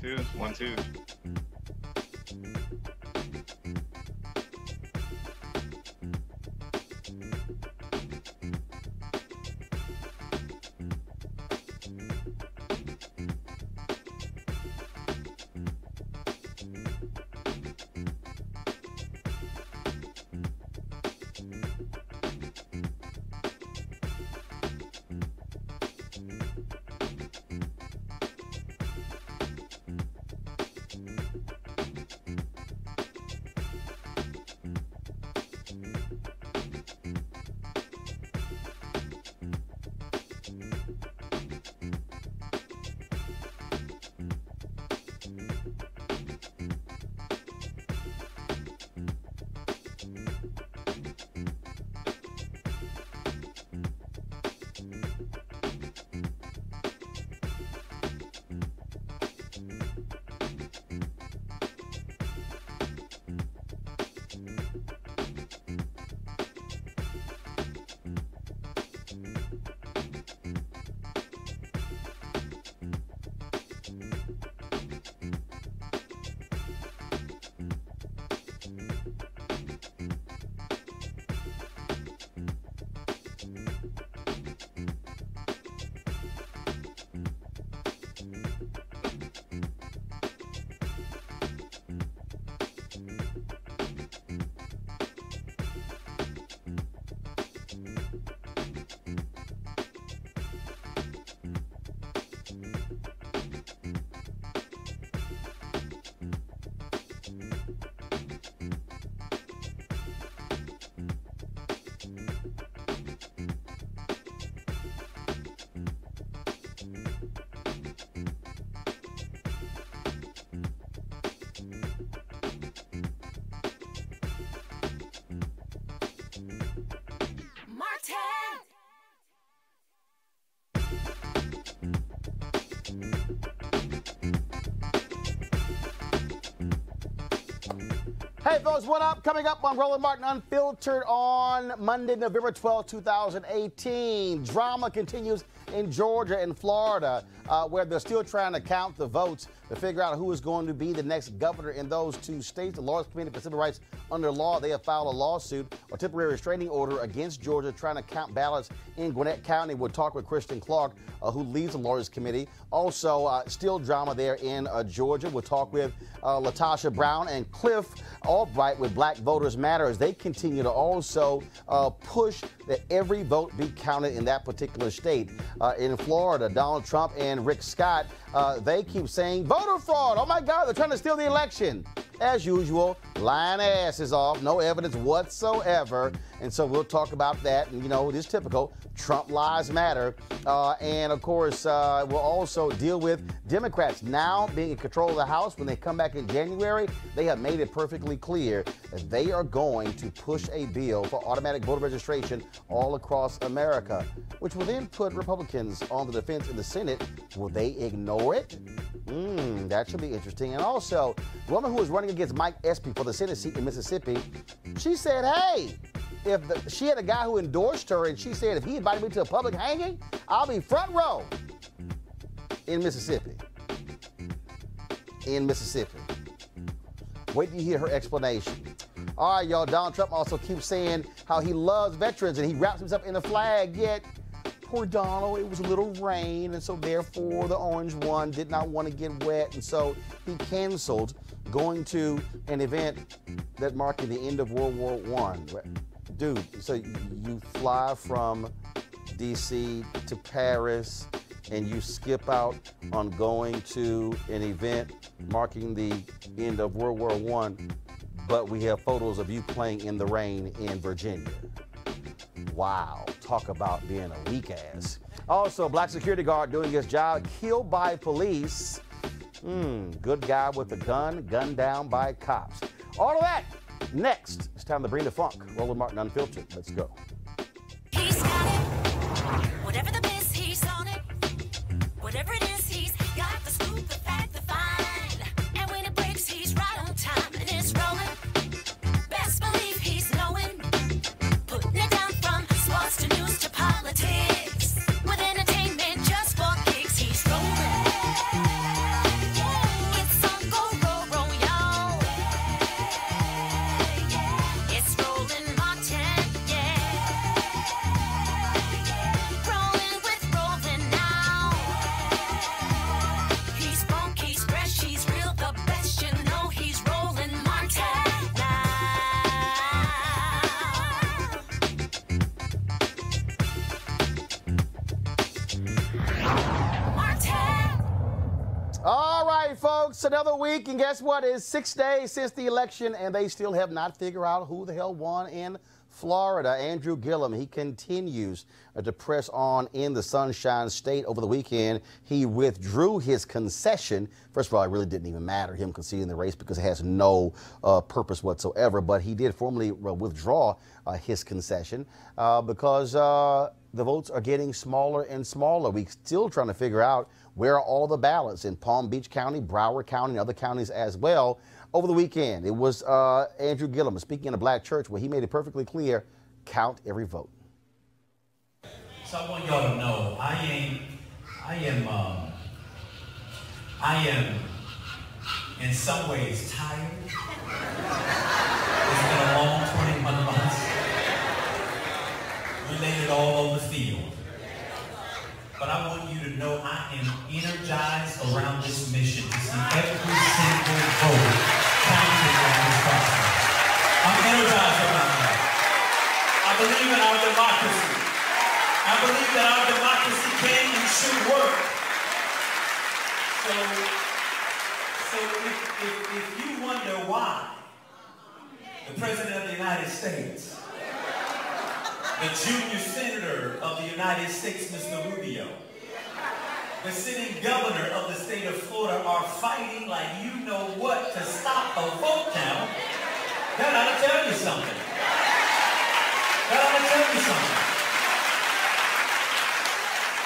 2. 1-2. Hey folks, what up? Coming up on Roland Martin Unfiltered on Monday, November 12, 2018. Drama continues in Georgia and Florida, where they're still trying to count the votes to figure out who is going to be the next governor in those two states. The Lawyers Committee for Civil Rights under law, they have filed a lawsuit or temporary restraining order against Georgia trying to count ballots in Gwinnett County. We'll talk with Kristen Clark, who leads the Lawyers Committee. Also, still drama there in Georgia. We'll talk with Latasha Brown and Cliff Albright with Black Voters Matter as they continue to also push that every vote be counted in that particular state. In Florida, Donald Trump and Rick Scott, they keep saying voter fraud. Oh my God, they're trying to steal the election. As usual, lying asses off, no evidence whatsoever. And so we'll talk about that. And, you know, it is typical. Trump lies matter. And, of course, we'll also deal with Democrats now being in control of the House. When they come back in January, they have made it perfectly clear that they are going to push a bill for automatic voter registration all across America, which will then put Republicans on the defense in the Senate. Will they ignore it? That should be interesting. And also, the woman who was running against Mike Espy for the Senate seat in Mississippi, she said, hey, she had a guy who endorsed her, and she said, if he invited me to a public hanging, I'll be front row in Mississippi. In Mississippi. Wait till you hear her explanation. All right, y'all, Donald Trump also keeps saying how he loves veterans, and he wraps himself in the flag, yet poor Donald, it was a little rain, and so therefore the orange one did not want to get wet, and so he canceled going to an event that marked the end of World War I. Dude, so you fly from D.C. to Paris, and you skip out on going to an event marking the end of World War I, but we have photos of you playing in the rain in Virginia. Wow, talk about being a weak ass. Also, black security guard doing his job, killed by police. Good guy with a gun, gunned down by cops. All of that next. It's time to bring the funk. Roland Martin Unfiltered. Let's go. He's got it. Whatever the biz, he's on it. Whatever it is, he's got the scoop, the fact, the find. And when it breaks, he's right on time and it's rolling. Best believe he's knowing. Putting it down from sports to news to politics. With entertainment just for kicks, he's rolling. It's another week, and guess what? It's 6 days since the election, and they still have not figured out who the hell won in Florida. Andrew Gillum, he continues to press on in the Sunshine State. Over the weekend, he withdrew his concession. First of all, it really didn't even matter him conceding the race because it has no purpose whatsoever. But he did formally withdraw his concession because the votes are getting smaller and smaller. We're still trying to figure out where are all the ballots in Palm Beach County, Broward County, and other counties as well. Over the weekend, it was Andrew Gillum speaking in a black church where he made it perfectly clear, count every vote. So I want y'all to know, I am in some ways tired. It's been a long 21 months. We laid it all on the field. But I want you to know I am energized around this mission to see every single vote counted on this process. I'm energized around that. I believe in our democracy. I believe that our democracy can and should work. So if you wonder why the President of the United States, the junior senator of the United States, Mr. Rubio, the sitting governor of the state of Florida are fighting like you know what to stop a vote count, that ought to tell you something. That ought to tell you something.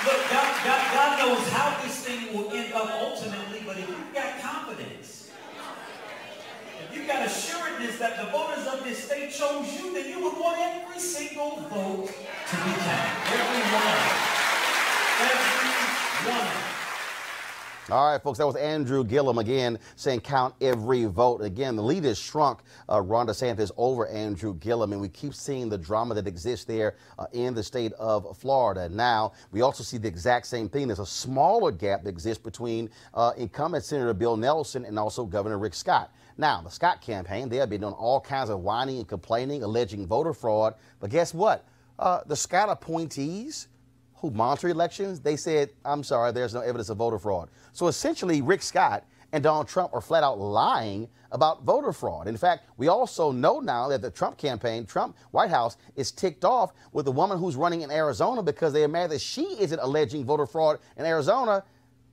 Look, God knows how this thing will end up ultimately, but if you've got confidence, if you've got assuredness that the voters of this state chose you, then you would want every single vote to be counted. Every one. Every one. All right, folks, that was Andrew Gillum again saying count every vote. Again, the lead has shrunk, Ron DeSantis over Andrew Gillum, and we keep seeing the drama that exists there in the state of Florida. Now, we also see the exact same thing. There's a smaller gap that exists between incumbent Senator Bill Nelson and also Governor Rick Scott. Now, the Scott campaign, they have been doing all kinds of whining and complaining, alleging voter fraud. But guess what? The Scott appointees who monitor elections, they said, I'm sorry, there's no evidence of voter fraud. So essentially, Rick Scott and Donald Trump are flat out lying about voter fraud. In fact, we also know now that the Trump campaign, Trump White House, is ticked off with the woman who's running in Arizona because they are mad that she isn't alleging voter fraud in Arizona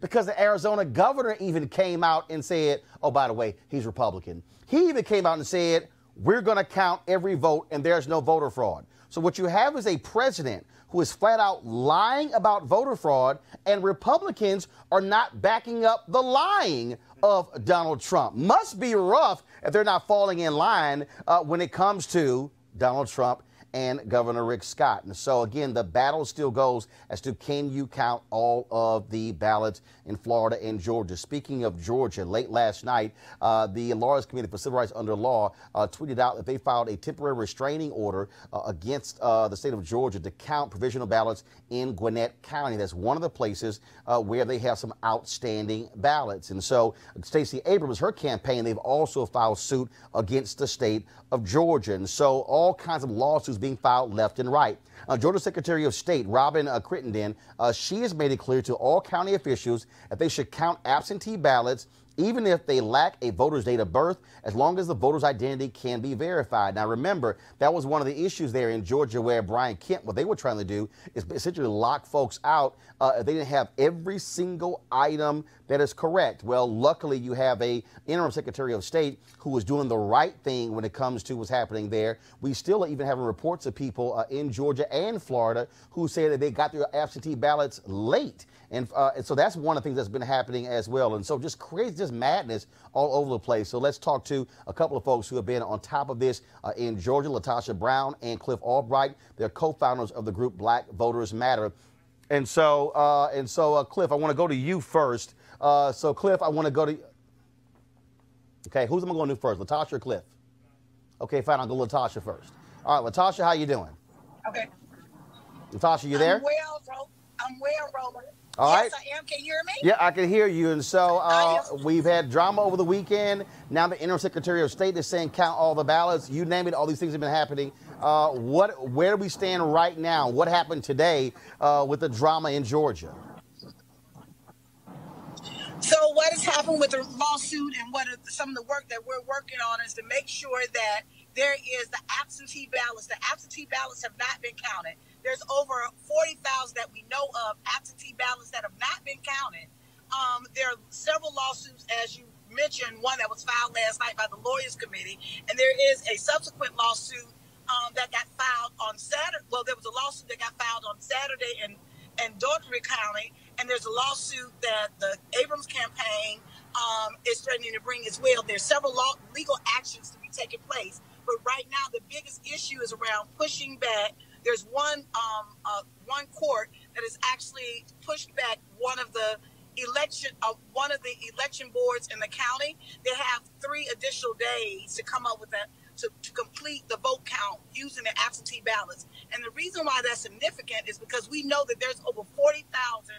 because the Arizona governor even came out and said, oh, by the way, he's Republican. He even came out and said, we're going to count every vote and there's no voter fraud. So what you have is a president who is flat out lying about voter fraud, and Republicans are not backing up the lying of Donald Trump. Must be rough if they're not falling in line when it comes to Donald Trump and Governor Rick Scott. And so, again, the battle still goes as to can you count all of the ballots in Florida and Georgia. Speaking of Georgia, late last night, the Lawyers Committee for Civil Rights Under Law tweeted out that they filed a temporary restraining order against the state of Georgia to count provisional ballots in Gwinnett County. That's one of the places where they have some outstanding ballots. And so Stacey Abrams, her campaign, they've also filed suit against the state of Georgia. And so all kinds of lawsuits being filed left and right. Georgia Secretary of State Robin Crittenden, she has made it clear to all county officials that they should count absentee ballots even if they lack a voter's date of birth, as long as the voter's identity can be verified. Now, remember, that was one of the issues there in Georgia where Brian Kemp, what they were trying to do is essentially lock folks out if they didn't have every single item that is correct. Well, luckily, you have a interim Secretary of State who was doing the right thing when it comes to what's happening there. We still even have reports of people in Georgia and Florida who say that they got their absentee ballots late. And so that's one of the things that's been happening as well. And so just crazy, just madness all over the place. So let's talk to a couple of folks who have been on top of this in Georgia, Latasha Brown and Cliff Albright. They're co-founders of the group Black Voters Matter. And so Cliff, I want to go to you first. So Cliff, I want to go to, okay, who's going to do first, Latasha or Cliff? Okay, fine, I'll go Latasha first. All right, Latasha, how you doing? Okay. Latasha, you there? I'm well, Roland. All yes, right. I am. Can you hear me? Yeah, I can hear you. And so we've had drama over the weekend. Now the interim Secretary of State is saying count all the ballots. You name it, all these things have been happening. Where do we stand right now? What happened today with the drama in Georgia? So what has happened with the lawsuit and what are some of the work that we're working on is to make sure that there is the absentee ballots. The absentee ballots have not been counted. There's over 40,000 that we know of absentee ballots that have not been counted. There are several lawsuits, as you mentioned, one that was filed last night by the Lawyers Committee, and there is a subsequent lawsuit that got filed on Saturday. Well, there was a lawsuit that got filed on Saturday in Daughtry County, and there's a lawsuit that the Abrams campaign is threatening to bring as well. There's several legal actions to be taking place, but right now the biggest issue is around pushing back. There's one court that has actually pushed back one of the election boards in the county. They have 3 additional days to come up with that to complete the vote count using the absentee ballots. And the reason why that's significant is because we know that there's over 40,000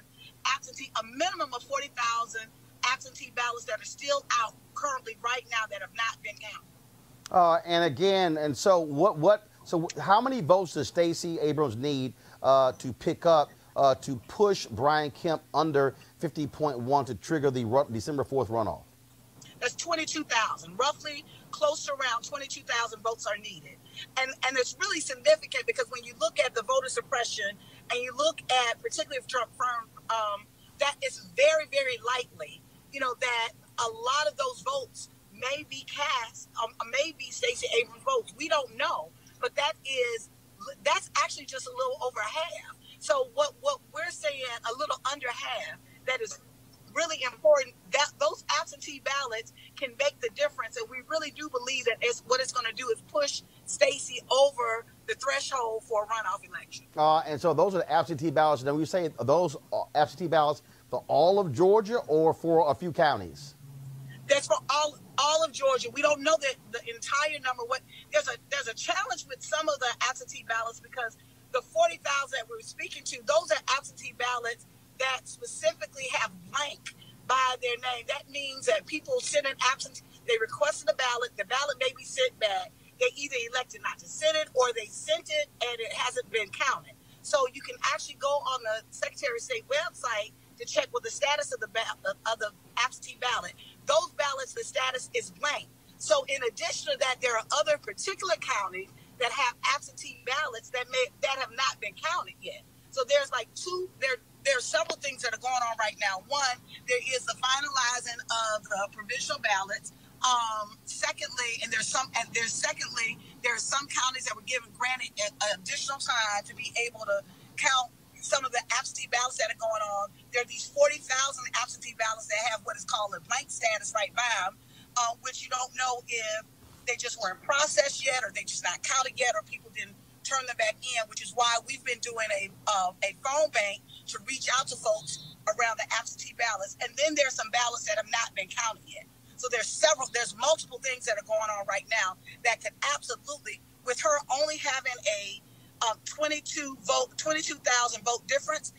a minimum of 40,000 absentee ballots that are still out currently right now that have not been counted. So how many votes does Stacey Abrams need to pick up to push Brian Kemp under 50.1 to trigger the December 4th runoff? That's 22,000, roughly close to around 22,000 votes are needed. And it's really significant because when you look at the voter suppression and you look at, particularly if Trump firm, that it's very, very likely, that a lot of those votes may be cast, may be Stacey Abrams votes. We don't know, but that's actually just a little over half. So what we're saying, a little under half, that is really important, that those absentee ballots can make the difference. And we really do believe that what it's going to do is push Stacey over the threshold for a runoff election. And so those are the absentee ballots. Now, we say those absentee ballots for all of Georgia or for a few counties? That's for all of Georgia. We don't know the entire number. There's a challenge with some of the absentee ballots because the 40,000 that we're speaking to, those are absentee ballots that specifically have blank by their name. That means that people send an absentee, they requested a ballot, the ballot may be sent back, they either elected not to send it or they sent it and it hasn't been counted. So you can actually go on the Secretary of State website to check what the status of the absentee ballot. Those ballots, the status is blank. So in addition to that, there are other particular counties that have absentee ballots that have not been counted yet. So there's there are several things that are going on right now. One, there is the finalizing of the provisional ballots. Secondly, there are some counties that were granted additional time to be able to count some of the absentee ballots that are going on. There are these 40,000 absentee ballots that have what is called a blank status right by them, which you don't know if they just weren't processed yet or they just not counted yet or people didn't turn them back in, which is why we've been doing a phone bank to reach out to folks around the absentee ballots. And then there's some ballots that have not been counted yet. So there's multiple things that are going on right now that could absolutely, with her only having a 22,000 vote difference,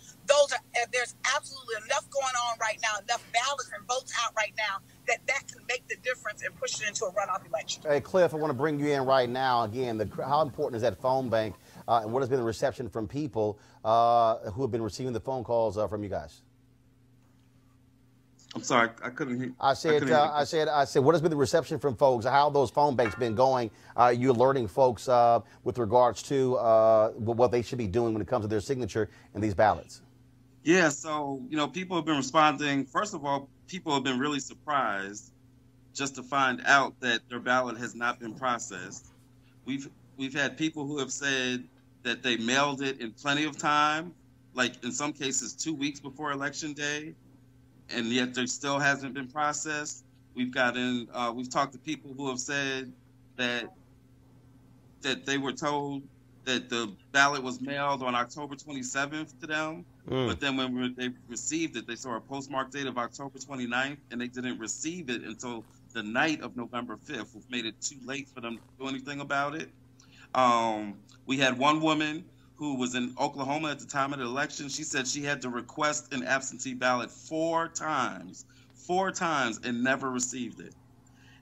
there's absolutely enough going on right now, enough ballots and votes out right now that can make the difference and push it into a runoff election. Hey, Cliff, I want to bring you in right now. Again, how important is that phone bank, and what has been the reception from people who have been receiving the phone calls from you guys? I'm sorry, I couldn't hear. I said, what has been the reception from folks? How have those phone banks been going? You alerting folks with regards to what they should be doing when it comes to their signature in these ballots? Yeah, so people have been responding. First of all, people have been really surprised just to find out that their ballot has not been processed. We've had people who have said that they mailed it in plenty of time, like in some cases 2 weeks before Election Day, and yet there still hasn't been processed. We've talked to people who have said that they were told that the ballot was mailed on October 27th to them, but then when they received it, they saw a postmark date of October 29th, and they didn't receive it until the night of November 5th, which made it too late for them to do anything about it. We had one woman who was in Oklahoma at the time of the election. She said she had to request an absentee ballot 4 times, and never received it.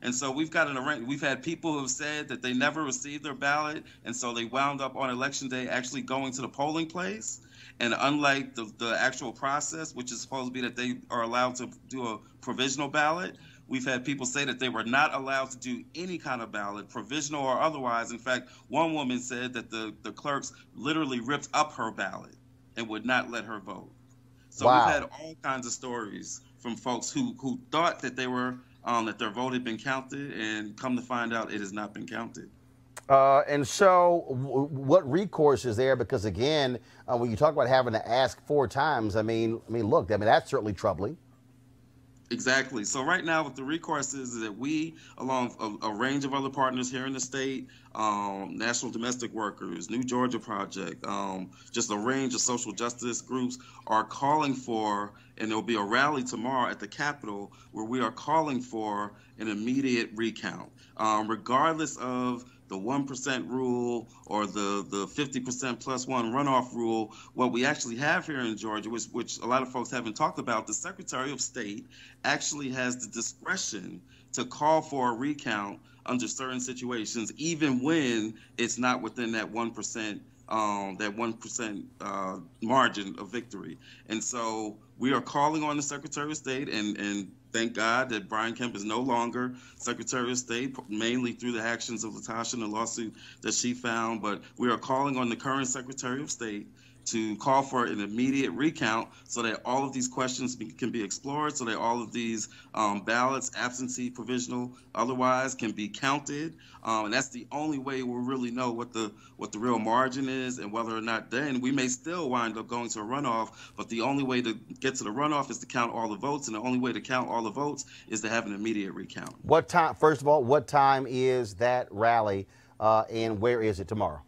And so we've got an arrangement. We've had people who have said that they never received their ballot, and so they wound up on election day actually going to the polling place. And unlike the actual process, which is supposed to be that they are allowed to do a provisional ballot, we've had people say that they were not allowed to do any kind of ballot, provisional or otherwise. In fact, one woman said that the clerks literally ripped up her ballot and would not let her vote. So Wow. we've had all kinds of stories from folks who thought that they were that their vote had been counted, and come to find out it has not been counted. And so what recourse is there? Because again, when you talk about having to ask 4 times, look, that's certainly troubling. Exactly. So right now what the recourse is that we, along a range of other partners here in the state, National Domestic Workers, New Georgia Project, just a range of social justice groups are calling for, and there'll be a rally tomorrow at the Capitol where we are calling for an immediate recount, regardless of the 1% rule or the 50% plus one runoff rule. What we actually have here in Georgia, which a lot of folks haven't talked about, the Secretary of State actually has the discretion to call for a recount under certain situations, even when it's not within that 1% margin of victory. And so we are calling on the Secretary of State, and thank God that Brian Kemp is no longer Secretary of State, mainly through the actions of Latasha and the lawsuit that she found. But we are calling on the current Secretary of State to call for an immediate recount so that all of these questions can be explored, so that all of these ballots, absentee, provisional, otherwise, can be counted. And that's the only way we'll really know what the real margin is, and whether or not then we may still wind up going to a runoff. But the only way to get to the runoff is to count all the votes, and the only way to count all the votes is to have an immediate recount. What time? First of all, what time is that rally, and where is it tomorrow?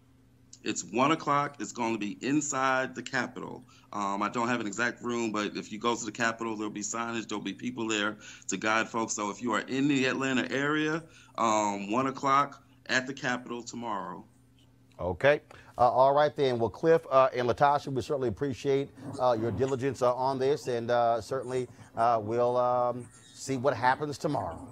It's 1 o'clock. It's going to be inside the Capitol. I don't have an exact room, but if you go to the Capitol, there'll be signage. There'll be people there to guide folks. So if you are in the Atlanta area, 1 o'clock at the Capitol tomorrow. Okay. All right then. Well, Cliff and Latasha, we certainly appreciate your diligence on this, and certainly we'll see what happens tomorrow.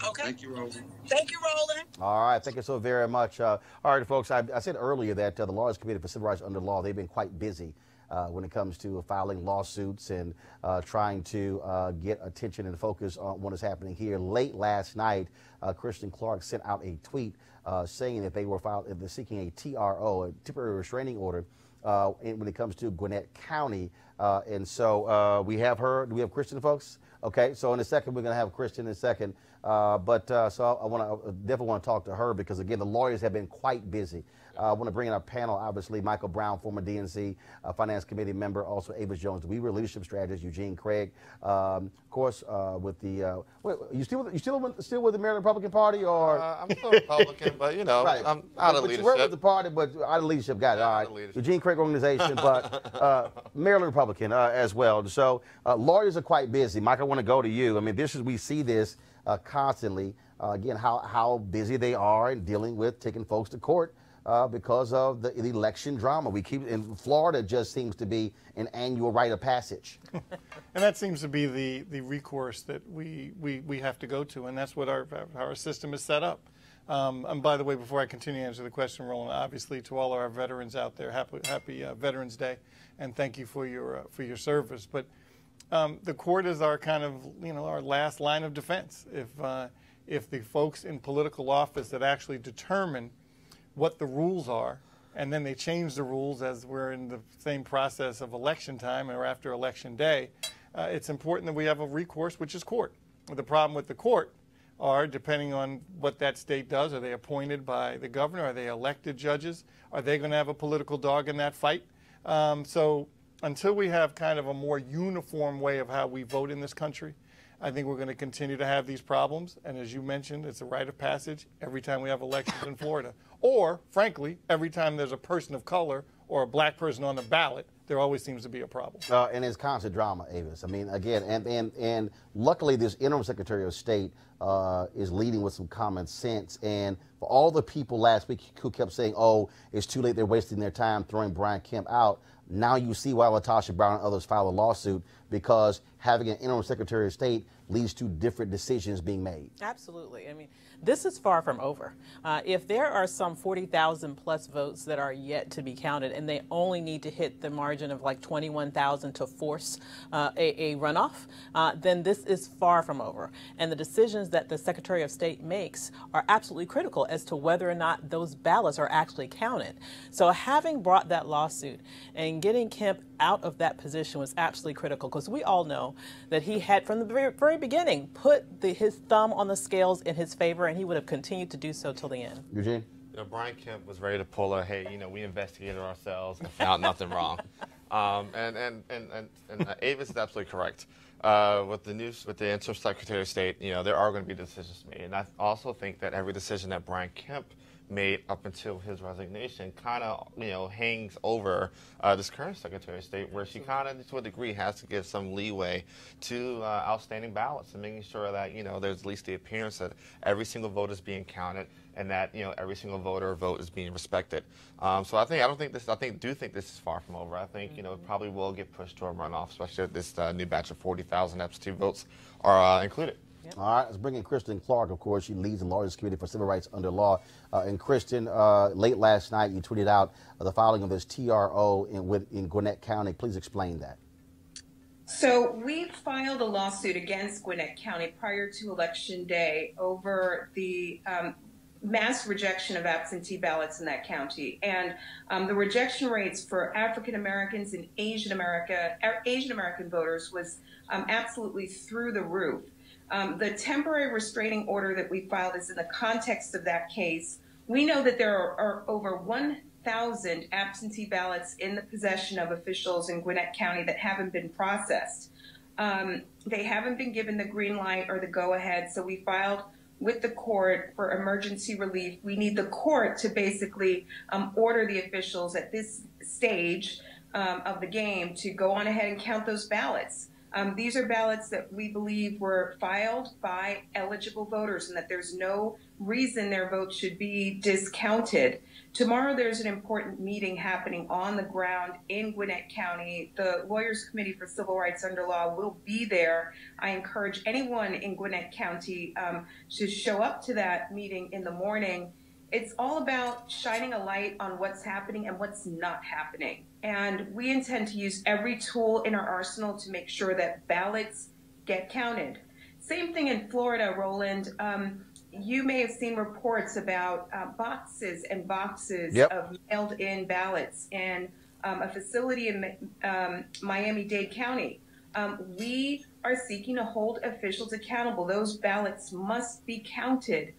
Okay. Thank you, Roland. Thank you, Roland. All right. Thank you so very much. All right, folks, I said earlier that the Lawyers Committee for Civil Rights Under Law, they've been quite busy when it comes to filing lawsuits and trying to get attention and focus on what is happening here. Late last night, Kristen Clark sent out a tweet saying that they were seeking a TRO, a temporary restraining order, when it comes to Gwinnett County. And so we have her. Do we have Kristen, folks? Okay, so in a second, we're going to have Kristen in a second. So I definitely want to talk to her because, again, the lawyers have been quite busy. I want to bring in our panel, obviously, Michael Brown, former DNC Finance Committee member, also Avis Jones, We Were leadership strategist, Eugene Craig, of course, with the, you still with the Maryland Republican Party, or? I'm still Republican, but, you know, right. I'm out of leadership. You work with the party, but out of leadership, got it, all right. Eugene Craig organization, but Maryland Republican as well. So lawyers are quite busy. Mike, I want to go to you. I mean, we see this constantly, again, how busy they are in dealing with taking folks to court because of the election drama. We keep in Florida, just seems to be an annual rite of passage. And that seems to be the recourse that we have to go to, and that's what our system is set up. And by the way, before I continue to answer the question, Roland, obviously to all our veterans out there, happy Veterans Day, and thank you for your service. But the court is our kind of, our last line of defense. If the folks in political office that actually determine what the rules are, and then they change the rules as we're in the same process of election time or after election day, it's important that we have a recourse, which is court. The problem with the court are, depending on what that state does, are they appointed by the governor? Are they elected judges? Are they going to have a political dog in that fight? So until we have kind of a more uniform way of how we vote in this country, I think we're going to continue to have these problems. And as you mentioned, it's a rite of passage every time we have elections in Florida. Or, frankly, every time there's a person of color or a black person on the ballot, there always seems to be a problem. And it's constant drama, Avis. I mean, again, and luckily this interim Secretary of State is leading with some common sense. And for all the people last week who kept saying, oh, it's too late, they're wasting their time throwing Brian Kemp out, now you see why Latasha Brown and others filed a lawsuit, because having an interim Secretary of State leads to different decisions being made. Absolutely. I mean, this is far from over. If there are some 40,000 plus votes that are yet to be counted, and they only need to hit the margin of like 21,000 to force a runoff, then this is far from over. And the decisions that the Secretary of State makes are absolutely critical as to whether or not those ballots are actually counted. So having brought that lawsuit and getting Kemp out of that position was absolutely critical, because we all know that he had, from the very beginning, put his thumb on the scales in his favor, and he would have continued to do so till the end. Eugene? You know, Brian Kemp was ready to pull a, hey, you know, we investigated ourselves and found nothing wrong. And Avis is absolutely correct. With the interim Secretary of State, you know, there are going to be decisions made. And I also think that every decision that Brian Kemp made up until his resignation kind of, you know, hangs over this current Secretary of State, where she kind of, to a degree, has to give some leeway to outstanding ballots and making sure that, you know, there's at least the appearance that every single vote is being counted and that, you know, every single voter vote is being respected. So I do think this is far from over. I think, you know, it probably will get pushed to a runoff, especially if this new batch of 40,000 absentee votes are included. Yep. All right, let's bring in Kristen Clark. Of course, she leads the Lawyers Committee for Civil Rights Under Law. And Kristen, late last night, you tweeted out the filing of this TRO in Gwinnett County. Please explain that. So we filed a lawsuit against Gwinnett County prior to Election Day over the mass rejection of absentee ballots in that county. And the rejection rates for African Americans and Asian American voters was absolutely through the roof. The temporary restraining order that we filed is in the context of that case. We know that there are over 1,000 absentee ballots in the possession of officials in Gwinnett County that haven't been processed. They haven't been given the green light or the go-ahead, so we filed with the court for emergency relief. We need the court to basically order the officials at this stage of the game to go on ahead and count those ballots. These are ballots that we believe were filed by eligible voters and that there's no reason their vote should be discounted. Tomorrow there's an important meeting happening on the ground in Gwinnett County. The Lawyers Committee for Civil Rights Under Law will be there. I encourage anyone in Gwinnett County to show up to that meeting in the morning. It's all about shining a light on what's happening and what's not happening. And we intend to use every tool in our arsenal to make sure that ballots get counted. Same thing in Florida, Roland. You may have seen reports about boxes and boxes of mailed-in ballots in a facility in Miami-Dade County. We are seeking to hold officials accountable. Those ballots must be counted.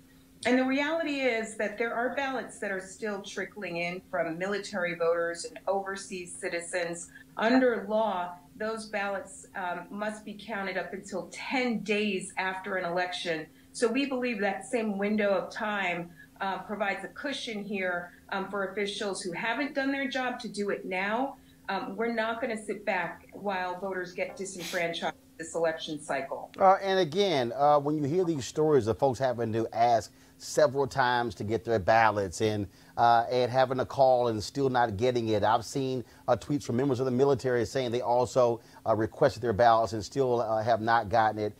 And the reality is that there are ballots that are still trickling in from military voters and overseas citizens. Under law, those ballots must be counted up until 10 days after an election. So we believe that same window of time provides a cushion here for officials who haven't done their job to do it now. We're not going to sit back while voters get disenfranchised this election cycle. And again, when you hear these stories of folks having to ask several times to get their ballots and having a call and still not getting it. I've seen tweets from members of the military saying they also requested their ballots and still have not gotten it.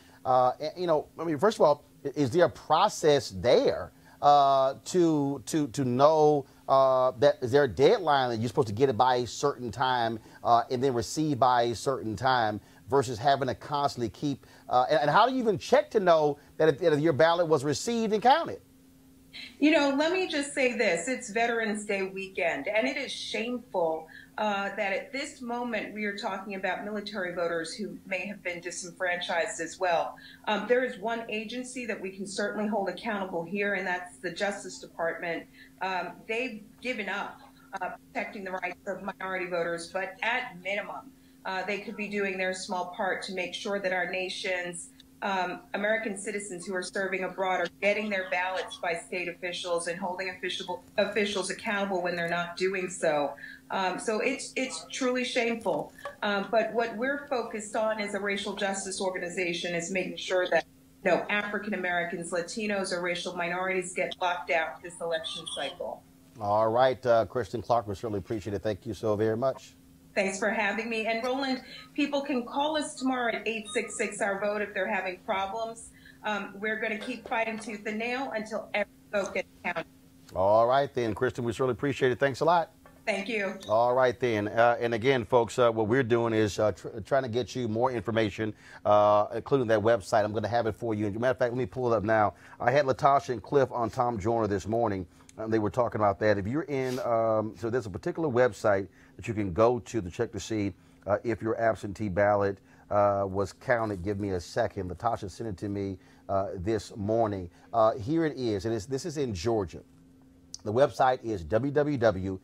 You know, I mean, first of all, is there a process there to know that is there a deadline that you're supposed to get it by a certain time and then receive by a certain time versus having to constantly keep and how do you even check to know that your ballot was received and counted? You know, let me just say this. It's Veterans Day weekend, and it is shameful that at this moment we are talking about military voters who may have been disenfranchised as well. There is one agency that we can certainly hold accountable here, and that's the Justice Department. They've given up protecting the rights of minority voters, but at minimum, they could be doing their small part to make sure that our nation's American citizens who are serving abroad are getting their ballots by state officials and holding officials accountable when they're not doing so. So it's truly shameful. But what we're focused on as a racial justice organization is making sure that African Americans, Latinos, or racial minorities get locked out this election cycle. All right, Kristen Clark, we certainly appreciate it. Thank you so very much. Thanks for having me. And Roland, people can call us tomorrow at 866-OUR-VOTE if they're having problems. We're going to keep fighting tooth and nail until every vote gets counted. All right, then, Kristen, we certainly appreciate it. Thanks a lot. Thank you. All right, then. And again, folks, what we're doing is trying to get you more information, including that website. I'm going to have it for you. As a matter of fact, let me pull it up now. I had Latasha and Cliff on Tom Joyner this morning. They were talking about that. If you're in, so there's a particular website that you can go to check to see if your absentee ballot was counted. Give me a second. Latasha sent it to me this morning. Here it is, and this is in Georgia. The website is www.mvp.sos.ga.gov.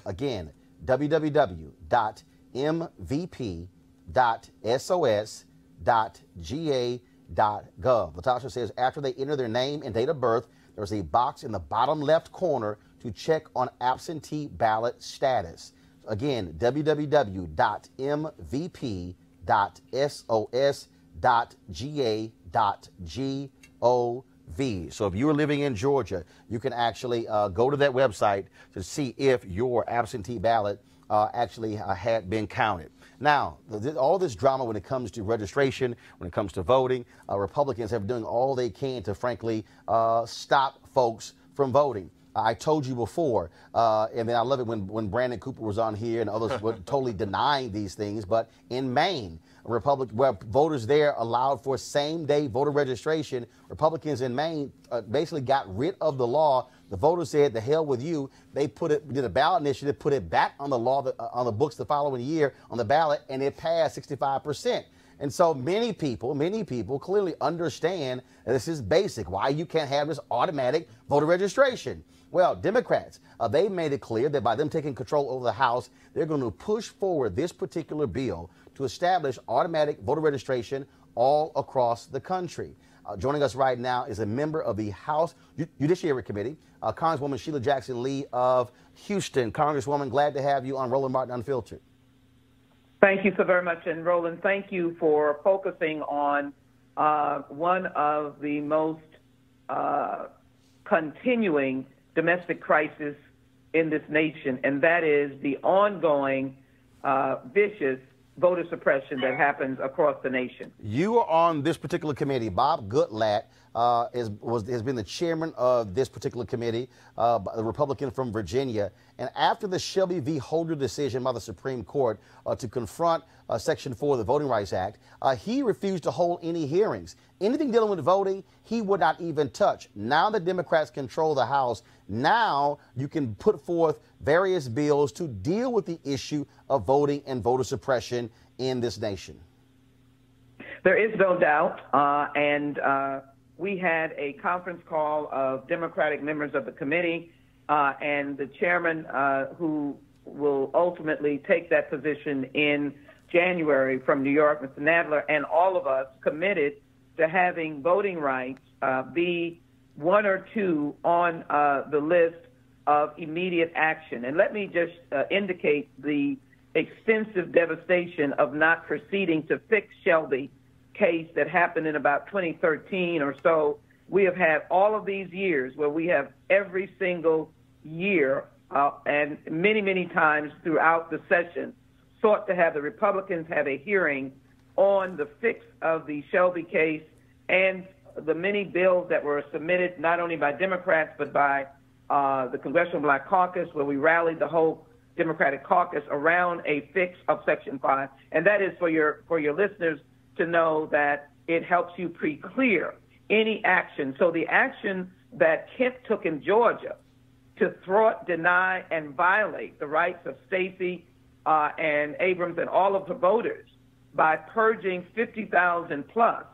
Again, www.mvp.sos.ga.gov. Latasha says after they enter their name and date of birth, there's a box in the bottom left corner to check on absentee ballot status. Again, www.mvp.sos.ga.gov. So if you're living in Georgia, you can actually go to that website to see if your absentee ballot actually had been counted. Now, all this drama when it comes to registration, when it comes to voting, Republicans have been doing all they can to, frankly, stop folks from voting. I told you before, and then I love it when Brandon Cooper was on here and others were totally denying these things, but in Maine, where voters there allowed for same-day voter registration, Republicans in Maine basically got rid of the law. The voters said, "The hell with you." They did a ballot initiative, put it back on the law, on the books the following year on the ballot, and it passed 65%. And so many people clearly understand that this is basic, why you can't have this automatic voter registration. Well, Democrats, they made it clear that by them taking control over the House, they're going to push forward this particular bill to establish automatic voter registration all across the country. Joining us right now is a member of the House Judiciary Committee, Congresswoman Sheila Jackson Lee of Houston. Congresswoman, glad to have you on Roland Martin Unfiltered. Thank you so very much. And Roland, thank you for focusing on one of the most continuing domestic crisis in this nation, and that is the ongoing vicious voter suppression that happens across the nation. You are on this particular committee. Bob Goodlatte has been the chairman of this particular committee, a Republican from Virginia. And after the Shelby v. Holder decision by the Supreme Court to confront Section 4 of the Voting Rights Act, he refused to hold any hearings. Anything dealing with voting, he would not even touch. Now the Democrats control the House. Now you can put forth various bills to deal with the issue of voting and voter suppression in this nation. There is no doubt. We had a conference call of Democratic members of the committee, and the chairman who will ultimately take that position in January from New York, Mr. Nadler, and all of us committed to having voting rights be one or two on the list of immediate action. And let me just indicate the extensive devastation of not proceeding to fix Shelby case that happened in about 2013 or so. We have had all of these years where we have every single year and many, many times throughout the session sought to have the Republicans have a hearing on the fix of the Shelby case and the many bills that were submitted not only by Democrats but by the Congressional Black Caucus, where we rallied the whole Democratic caucus around a fix of Section 5. And that is for your listeners to know that it helps you pre-clear any action. So the action that Kent took in Georgia to thwart, deny, and violate the rights of Stacey and Abrams and all of the voters by purging 50,000 plus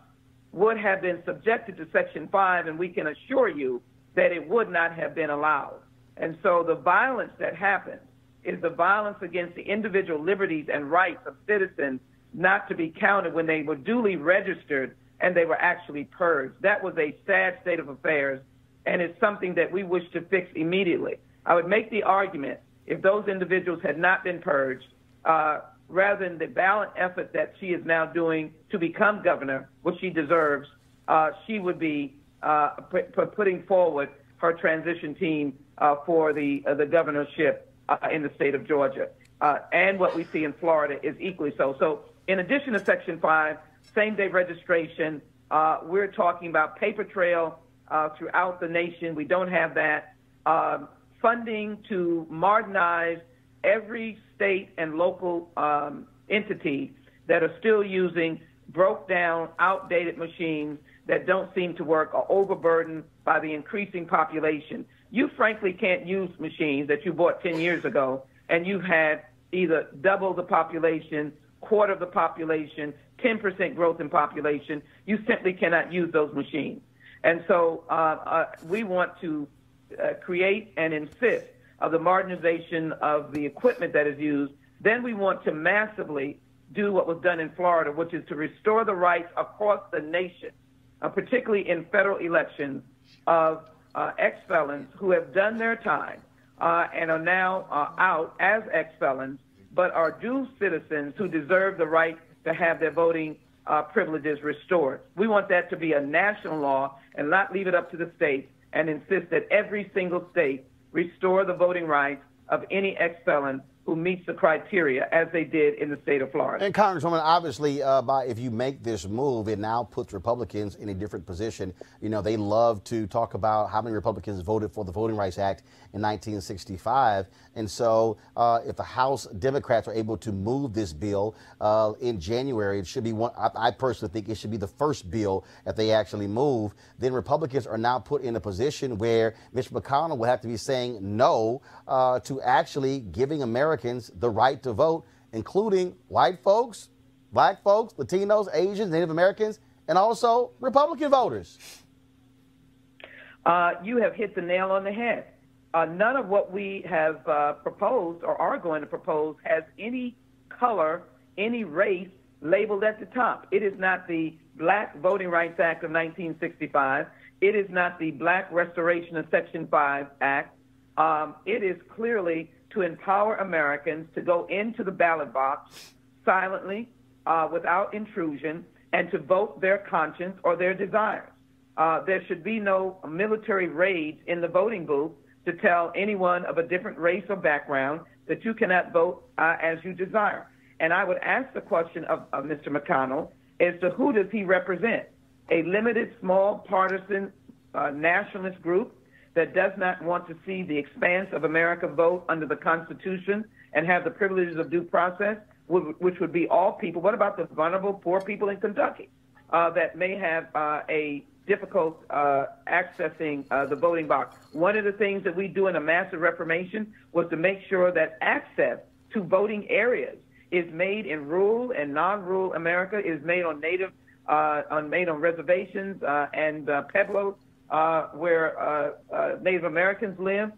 would have been subjected to Section 5, and we can assure you that it would not have been allowed. And so the violence that happens is the violence against the individual liberties and rights of citizens not to be counted when they were duly registered and they were actually purged. That was a sad state of affairs, and it's something that we wish to fix immediately. I would make the argument if those individuals had not been purged, rather than the valiant effort that she is now doing to become governor, which she deserves, she would be putting forward her transition team for the governorship in the state of Georgia. And what we see in Florida is equally so. So in addition to Section 5, same-day registration, we're talking about paper trail throughout the nation. We don't have that. Funding to modernize every state and local entity that are still using broke-down, outdated machines that don't seem to work or overburdened by the increasing population. You frankly can't use machines that you bought 10 years ago, and you've had either double the population, quarter of the population, 10% growth in population. You simply cannot use those machines. And so we want to create and insist of the modernization of the equipment that is used. Then we want to massively do what was done in Florida, which is to restore the rights across the nation, particularly in federal elections, of ex-felons who have done their time and are now out as ex-felons, but are due citizens who deserve the right to have their voting privileges restored. We want that to be a national law and not leave it up to the states, and insist that every single state restore the voting rights of any ex-felon who meets the criteria, as they did in the state of Florida. And Congresswoman, obviously, if you make this move, it now puts Republicans in a different position. You know, they love to talk about how many Republicans voted for the Voting Rights Act in 1965. And so if the House Democrats are able to move this bill in January, it should be one. I personally think it should be the first bill that they actually move. Then Republicans are now put in a position where Mitch McConnell will have to be saying no to actually giving Americans the right to vote, including white folks, black folks, Latinos, Asians, Native Americans, and also Republican voters. You have hit the nail on the head. None of what we have proposed or are going to propose has any color, any race labeled at the top. It is not the Black Voting Rights Act of 1965. It is not the Black Restoration of Section 5 Act. It is clearly to empower Americans to go into the ballot box silently, without intrusion, and to vote their conscience or their desires. There should be no military raids in the voting booth to tell anyone of a different race or background that you cannot vote as you desire. And I would ask the question of Mr. McConnell as to who does he represent? A limited, small, partisan nationalist group that does not want to see the expanse of America vote under the Constitution and have the privileges of due process, which would be all people. What about the vulnerable, poor people in Kentucky that may have a difficult accessing the voting box? One of the things that we do in a massive reformation was to make sure that access to voting areas is made in rural and non-rural America, is made on native, made on reservations and pueblos, where Native Americans live.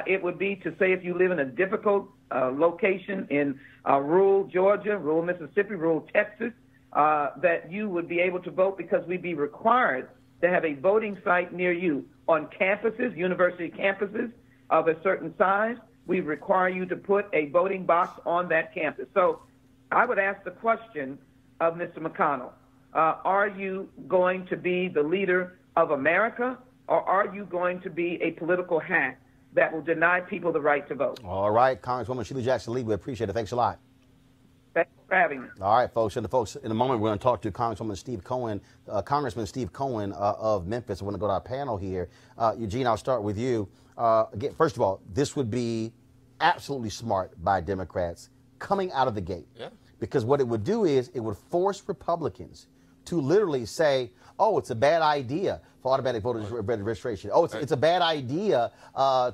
It would be to say if you live in a difficult location in rural Georgia, rural Mississippi, rural Texas, that you would be able to vote, because we'd be required to have a voting site near you on campuses, university campuses of a certain size. We require you to put a voting box on that campus. So I would ask the question of Mr. McConnell, are you going to be the leader of America, or are you going to be a political hack that will deny people the right to vote? All right, Congresswoman Sheila Jackson-Lee, we appreciate it. Thanks a lot. Thanks for having me. All right, folks. In a moment, we're going to talk to Congressman Steve Cohen of Memphis. We're going to go to our panel here. Eugene, I'll start with you. Again, first of all, this would be absolutely smart by Democrats coming out of the gate. Yeah. Because what it would do is it would force Republicans to literally say, oh, it's a bad idea for automatic voter registration. Oh, it's a bad idea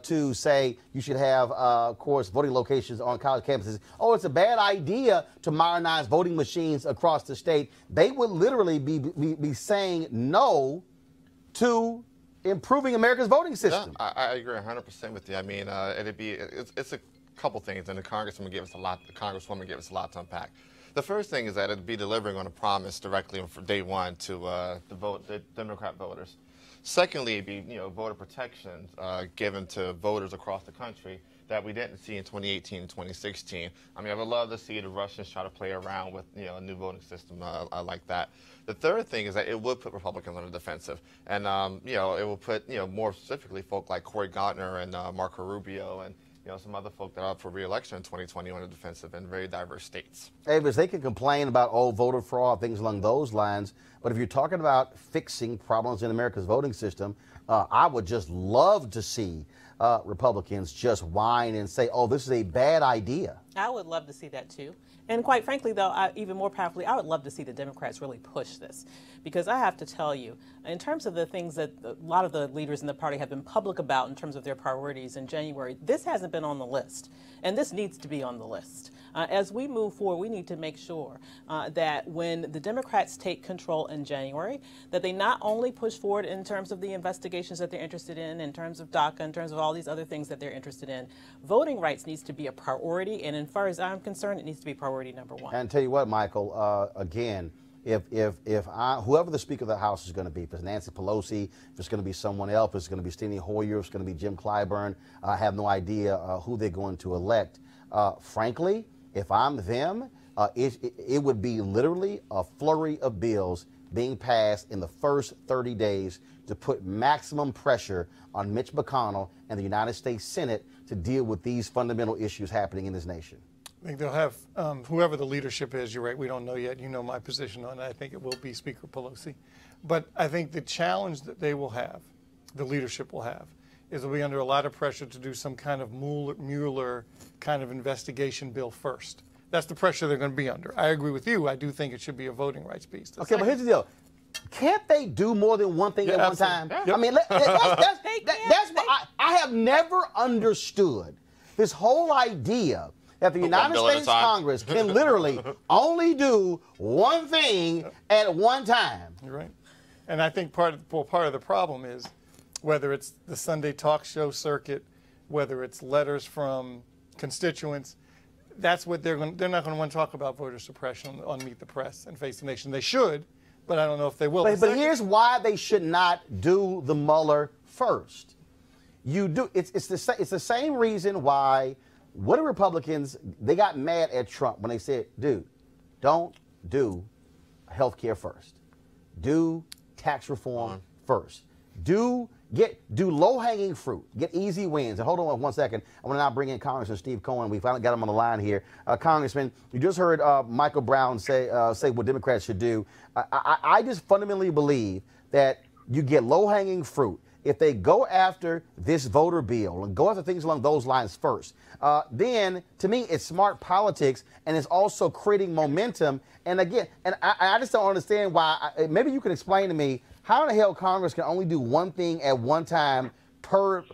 to say you should have, of course, voting locations on college campuses. Oh, it's a bad idea to modernize voting machines across the state. They would literally be saying no to improving America's voting system. Yeah, I agree 100% with you. I mean, it's a couple things, and the Congresswoman gave us a lot to unpack. The first thing is that it'd be delivering on a promise directly from day one to the Democrat voters. Secondly, it'd be voter protections given to voters across the country that we didn't see in 2018 and 2016. I mean, I would love to see the Russians try to play around with, a new voting system like that. The third thing is that it would put Republicans on the defensive, and it will put more specifically folk like Cory Gardner and Marco Rubio and some other folk that are up for re-election in 2020 on the defensive in very diverse states. Avis, they can complain about voter fraud, things along those lines, but if you're talking about fixing problems in America's voting system, I would just love to see Republicans just whine and say, oh, this is a bad idea. I would love to see that too. And quite frankly, though, even more powerfully, I would love to see the Democrats really push this. Because I have to tell you, in terms of the things that a lot of the leaders in the party have been public about in terms of their priorities in January, this hasn't been on the list. And this needs to be on the list. As we move forward, we need to make sure that when the Democrats take control in January, that they not only push forward in terms of the investigations that they're interested in terms of DACA, in terms of all these other things that they're interested in, voting rights needs to be a priority. And as far as I'm concerned, it needs to be priority number one. And tell you what, Michael, again, whoever the Speaker of the House is going to be, if it's Nancy Pelosi, if it's going to be someone else, if it's going to be Steny Hoyer, if it's going to be Jim Clyburn, I have no idea who they're going to elect. Frankly, if I'm them, it would be literally a flurry of bills being passed in the first 30 days to put maximum pressure on Mitch McConnell and the United States Senate to deal with these fundamental issues happening in this nation. I think they'll have, whoever the leadership is, you're right, we don't know yet. You know my position on it. I think it will be Speaker Pelosi. But I think the challenge that they will have, the leadership will have, is they'll be under a lot of pressure to do some kind of Mueller kind of investigation bill first. That's the pressure they're going to be under. I agree with you. I do think it should be a voting rights piece. Okay, but here's the deal. Can't they do more than one thing at one time? Yep. I mean, that's what I have never understood. This whole idea that the United States Congress can literally only do one thing at one time. You're right. And I think part of the problem is whether it's the Sunday talk show circuit, whether it's letters from constituents, that's what they're not going to want to talk about voter suppression on Meet the Press and Face the Nation. They should, but I don't know if they will. But here's why they should not do the Mueller first. It's the same reason why. What are Republicans? They got mad at Trump when they said, dude, don't do health care first. Do tax reform first. Do low-hanging fruit. Get easy wins. And hold on one second. I want to now bring in Congressman Steve Cohen. We finally got him on the line here. Congressman, you just heard Michael Brown say what Democrats should do. I just fundamentally believe that you get low-hanging fruit. If they go after this voter bill and go after things along those lines first, then to me it's smart politics and it's also creating momentum. And again, I just don't understand why. Maybe you can explain to me how in the hell Congress can only do one thing at one time per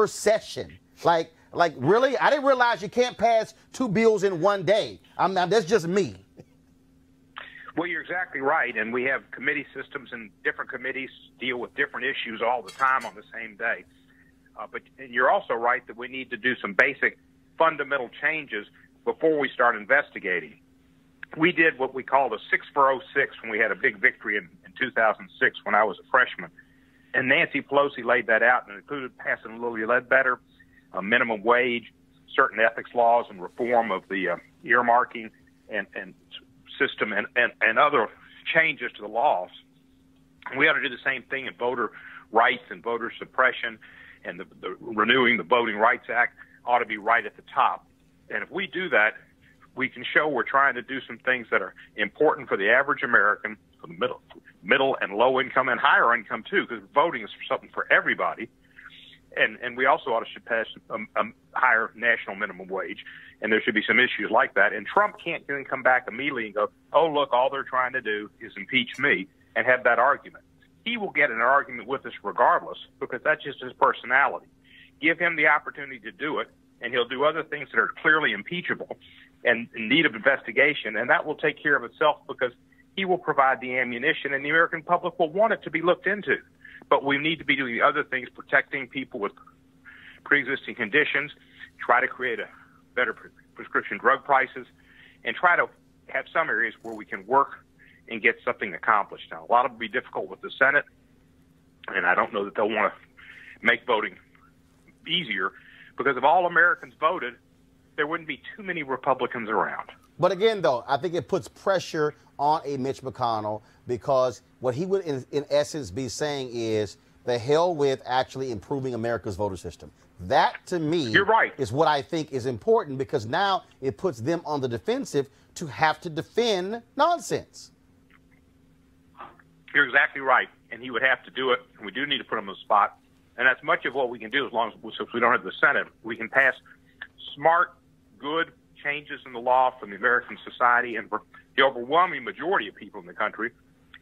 session. Like really? I didn't realize you can't pass two bills in one day. That's just me. Well, you're exactly right, and we have committee systems, and different committees deal with different issues all the time on the same day. But you're also right that we need to do some basic fundamental changes before we start investigating. We did what we called a 6 for 06 when we had a big victory in 2006 when I was a freshman. And Nancy Pelosi laid that out and included passing Lilly Ledbetter, a minimum wage, certain ethics laws, and reform of the earmarking and system and other changes to the laws. We ought to do the same thing in voter rights and voter suppression, and the renewing the Voting Rights Act ought to be right at the top. And if we do that, we can show we're trying to do some things that are important for the average American, for the middle and low income and higher income too, because voting is something for everybody. And we also should pass a higher national minimum wage, and there should be some issues like that. And Trump can't then come back immediately and go, oh, look, all they're trying to do is impeach me, and have that argument. He will get in an argument with us regardless, because that's just his personality. Give him the opportunity to do it, and he'll do other things that are clearly impeachable and in need of investigation, and that will take care of itself because he will provide the ammunition, and the American public will want it to be looked into. But we need to be doing the other things, protecting people with pre-existing conditions, try to create a better prescription drug prices, and try to have some areas where we can work and get something accomplished. Now, a lot of it will be difficult with the Senate, and I don't know that they'll want to make voting easier, Because if all Americans voted, there wouldn't be too many Republicans around. But again, though, I think it puts pressure on a Mitch McConnell because what he would, in essence, be saying is the hell with actually improving America's voter system. That, to me, You're right. is what I think is important because now it puts them on the defensive to have to defend nonsense. You're exactly right. And he would have to do it, and we do need to put him on the spot. And that's much of what we can do as long as since we don't have the Senate. We can pass smart, good changes in the law from the American society and for the overwhelming majority of people in the country,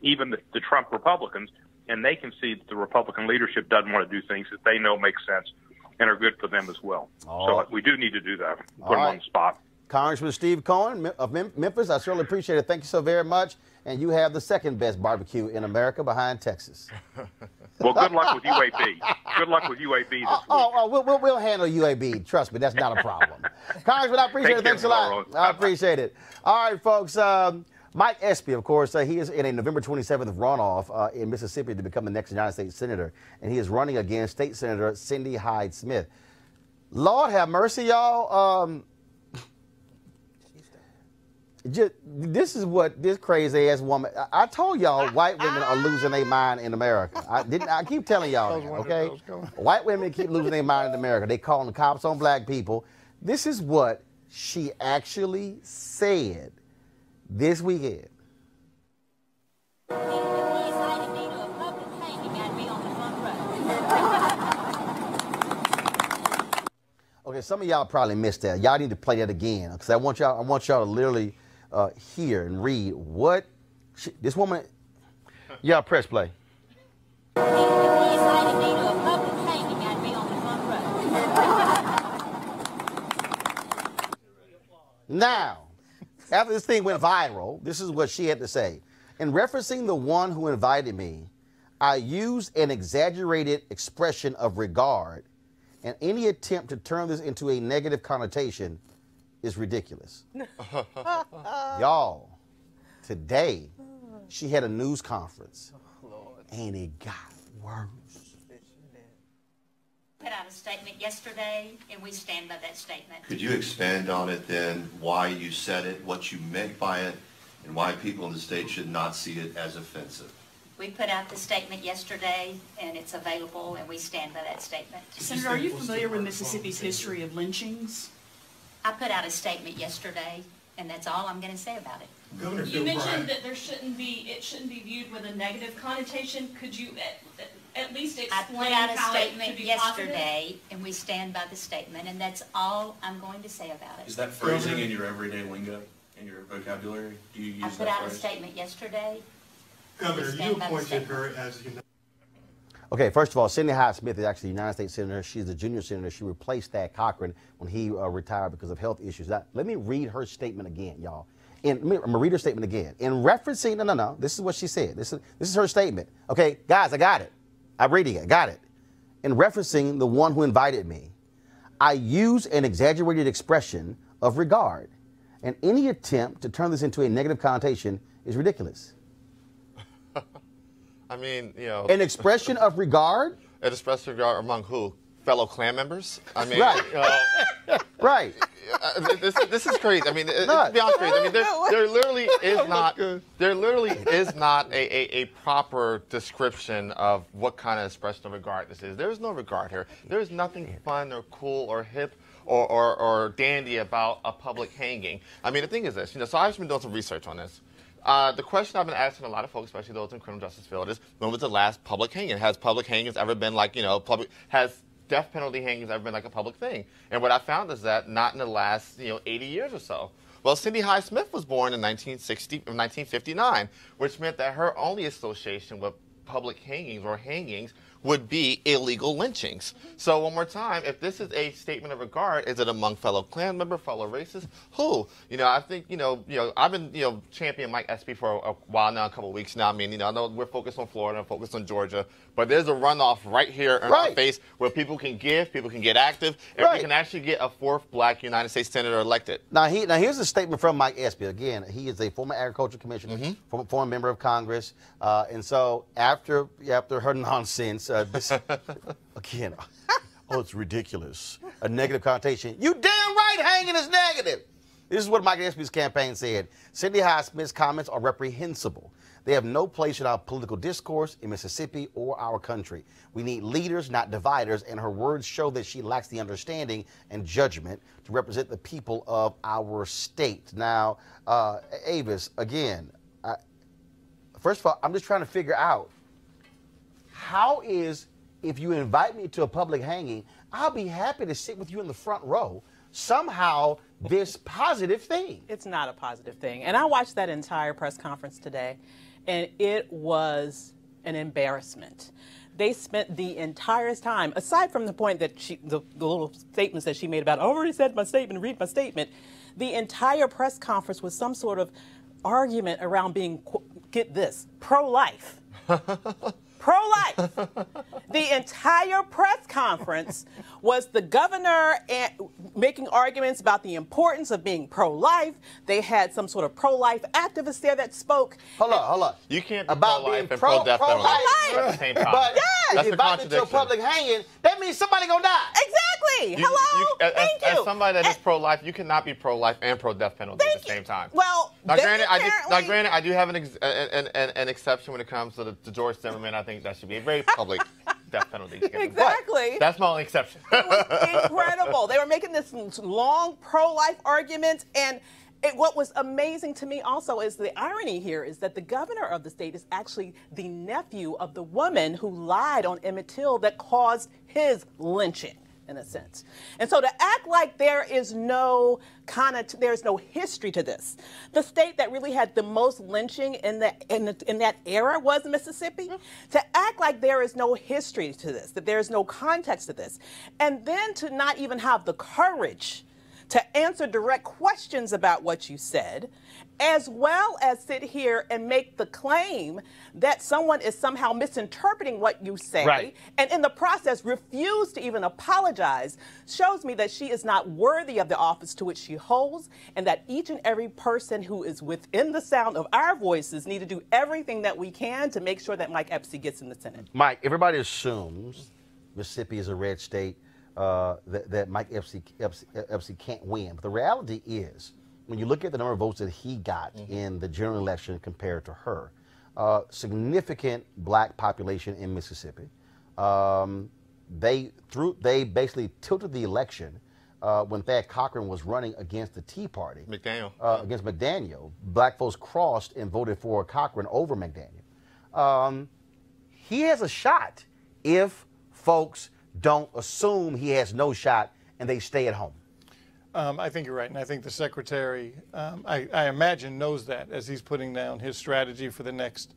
even the Trump Republicans, and they can see that the Republican leadership doesn't want to do things that they know make sense and are good for them as well. So we do need to do that. Put them on the spot. Congressman Steve Cohen of Memphis, I certainly appreciate it. Thank you so very much. And you have the second best barbecue in America behind Texas. Well, good luck with UAB. Good luck with UAB this week. We'll handle UAB. Trust me, that's not a problem. Congressman, I appreciate it. Thanks a lot. I appreciate it. All right, folks. Mike Espy, of course, he is in a November 27th runoff in Mississippi to become the next United States Senator. And he is running against State Senator Cindy Hyde-Smith. Lord have mercy, y'all. This is what this crazy ass woman. I told y'all white women are losing their mind in America. I keep telling y'all that, okay? White women keep losing their mind in America. They calling the cops on black people. This is what she actually said this weekend. Okay, some of y'all probably missed that. Y'all need to play that again because I want y'all to literally hear and read what this woman. Yeah, press play. Now, after this thing went viral, this is what she had to say. In referencing the one who invited me, I used an exaggerated expression of regard, and any attempt to turn this into a negative connotation is ridiculous. Y'all, today, she had a news conference, and it got worse. Put out a statement yesterday, and we stand by that statement. Could you expand on it then, why you said it, what you meant by it, and why people in the state should not see it as offensive? We put out the statement yesterday, and it's available, and we stand by that statement. Senator, are you familiar with Mississippi's history of lynchings? I put out a statement yesterday, and that's all I'm going to say about it. Governor, you mentioned that it shouldn't be viewed with a negative connotation. Could you at least explain I put out a how statement it could be yesterday, positive? and we stand by the statement, and that's all I'm going to say about it. Is that phrasing in your everyday lingo, in your vocabulary? Do you use that phrase? I put out a statement yesterday. Governor, you appointed her as a... Okay, first of all, Cindy Hyde-Smith is actually a United States Senator. She's the junior senator. She replaced Thad Cochran when he retired because of health issues. Now, let me read her statement again, y'all. I'm going to read her statement again. In referencing, no, this is what she said. This is her statement. Okay, guys, I got it. I'm reading it. Got it. In referencing the one who invited me, I use an exaggerated expression of regard, and any attempt to turn this into a negative connotation is ridiculous. I mean, you know. An expression of regard? An expression of regard among who? Fellow Klan members? I mean, right. Right. This is crazy. I mean, to be honest, crazy. I mean, there literally is not a proper description of what kind of expression of regard this is. There is no regard here. There is nothing fun or cool or hip or dandy about a public hanging. I mean, the thing is this. So I've just been doing some research on this. The question I've been asking a lot of folks, especially those in criminal justice field, is when was the last public hanging? Has public hangings ever been like, has death penalty hangings ever been like a public thing? And what I found is that not in the last, 80 years or so. Well, Cindy Hyde-Smith was born in 1959, which meant that her only association with public hangings or hangings would be illegal lynchings. So one more time, if this is a statement of regard, is it among fellow Klan members, fellow racists? Who? I think, I've been, championing Mike Espy for a while now, a couple of weeks now. I mean, I know we're focused on Florida, focused on Georgia, but there's a runoff right here in our face where people can give, people can get active, and we can actually get a fourth black United States Senator elected. Now here's a statement from Mike Espy. Again, he is a former agriculture commissioner, former member of Congress, and so after her nonsense, this, again, Oh, it's ridiculous. A negative connotation. You damn right hanging is negative. This is what Mike Espy's campaign said. Cindy Hyde-Smith's comments are reprehensible. They have no place in our political discourse in Mississippi or our country. We need leaders, not dividers, and her words show that she lacks the understanding and judgment to represent the people of our state. Now, Avis, again, first of all, I'm just trying to figure out how is, if you invite me to a public hanging, I'll be happy to sit with you in the front row. Somehow, this positive thing. It's not a positive thing. And I watched that entire press conference today, and it was an embarrassment. They spent the entire time, aside from the point that the little statements that she made about, I already said my statement, read my statement, the entire press conference was some sort of argument around being, get this, pro-life. Pro-life. The entire press conference was the governor making arguments about the importance of being pro-life. They had some sort of pro-life activist there that spoke. Hold on. You can't be about pro-life being and pro-death penalty at the same time. But That's if you a invite me to a contradiction. public hanging, that means somebody gonna die. Exactly. Hello. Thank you. As somebody that is pro-life, you cannot be pro-life and pro-death penalty at the same time. Well, now, granted, I do have an exception when it comes to the George Zimmerman. I think that should be a very public death penalty. Exactly. But that's my only exception. It was incredible. They were making this long pro-life argument, and what was amazing to me also is the irony here is that the governor of the state is actually the nephew of the woman who lied on Emmett Till that caused his lynching, in a sense. And so to act like there is no there's no history to this. The state that really had the most lynching in that era was Mississippi. To act like there is no history to this, that there is no context to this, and then to not even have the courage to answer direct questions about what you said, as well as sit here and make the claim that someone is somehow misinterpreting what you say, right, and in the process refuse to even apologize, shows me that she is not worthy of the office to which she holds, and that each and every person who is within the sound of our voices need to do everything that we can to make sure that Mike Espy gets in the Senate. Mike, everybody assumes Mississippi is a red state, that Mike Espy can't win. But the reality is, when you look at the number of votes that he got in the general election compared to her, significant black population in Mississippi. They basically tilted the election when Thad Cochran was running against the Tea Party. Against McDaniel. Black folks crossed and voted for Cochran over McDaniel. He has a shot if folks don't assume he has no shot and they stay at home. I think you're right, and I think the secretary, I imagine, knows that as he's putting down his strategy for the next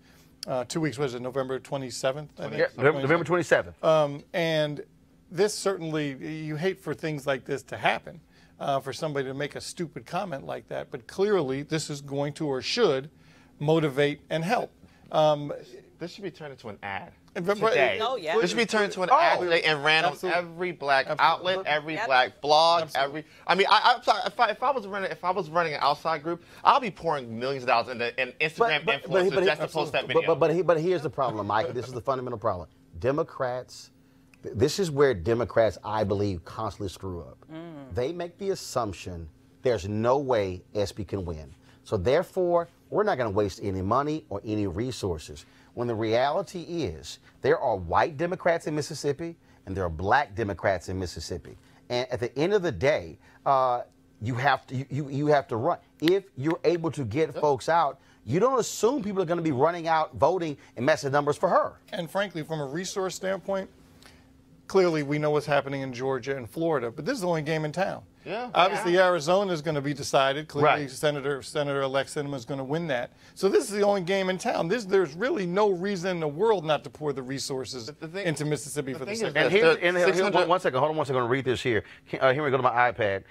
2 weeks. Was it November 27th? I think? Yeah, November 27th. And this certainly, you hate for things like this to happen, for somebody to make a stupid comment like that, but clearly this is going to or should motivate and help. This should be turned into an ad. Today. Oh, yeah. This should be turned into an ad today and ran on every black outlet, every black blog, I mean, I'm sorry. If I was running an outside group, I'll be pouring millions of dollars into Instagram influencers just to post that video. But here's the problem, Mike. This is the fundamental problem. Democrats. This is where Democrats, I believe, constantly screw up. They make the assumption there's no way Espy can win. So therefore, we're not going to waste any money or any resources. When the reality is there are white Democrats in Mississippi and there are black Democrats in Mississippi. And at the end of the day, you have to run. If you're able to get folks out, you don't assume people are going to be running out voting in massive numbers for her. And frankly, from a resource standpoint, clearly we know what's happening in Georgia and Florida, but this is the only game in town. Yeah. Obviously, Arizona is going to be decided. Clearly, Senator-elect Sinema is going to win that. So this is the only game in town. There's really no reason in the world not to pour the resources into Mississippi for the second. And here's one second. Hold on one second. I'm going to read this here. Here we go to my iPad.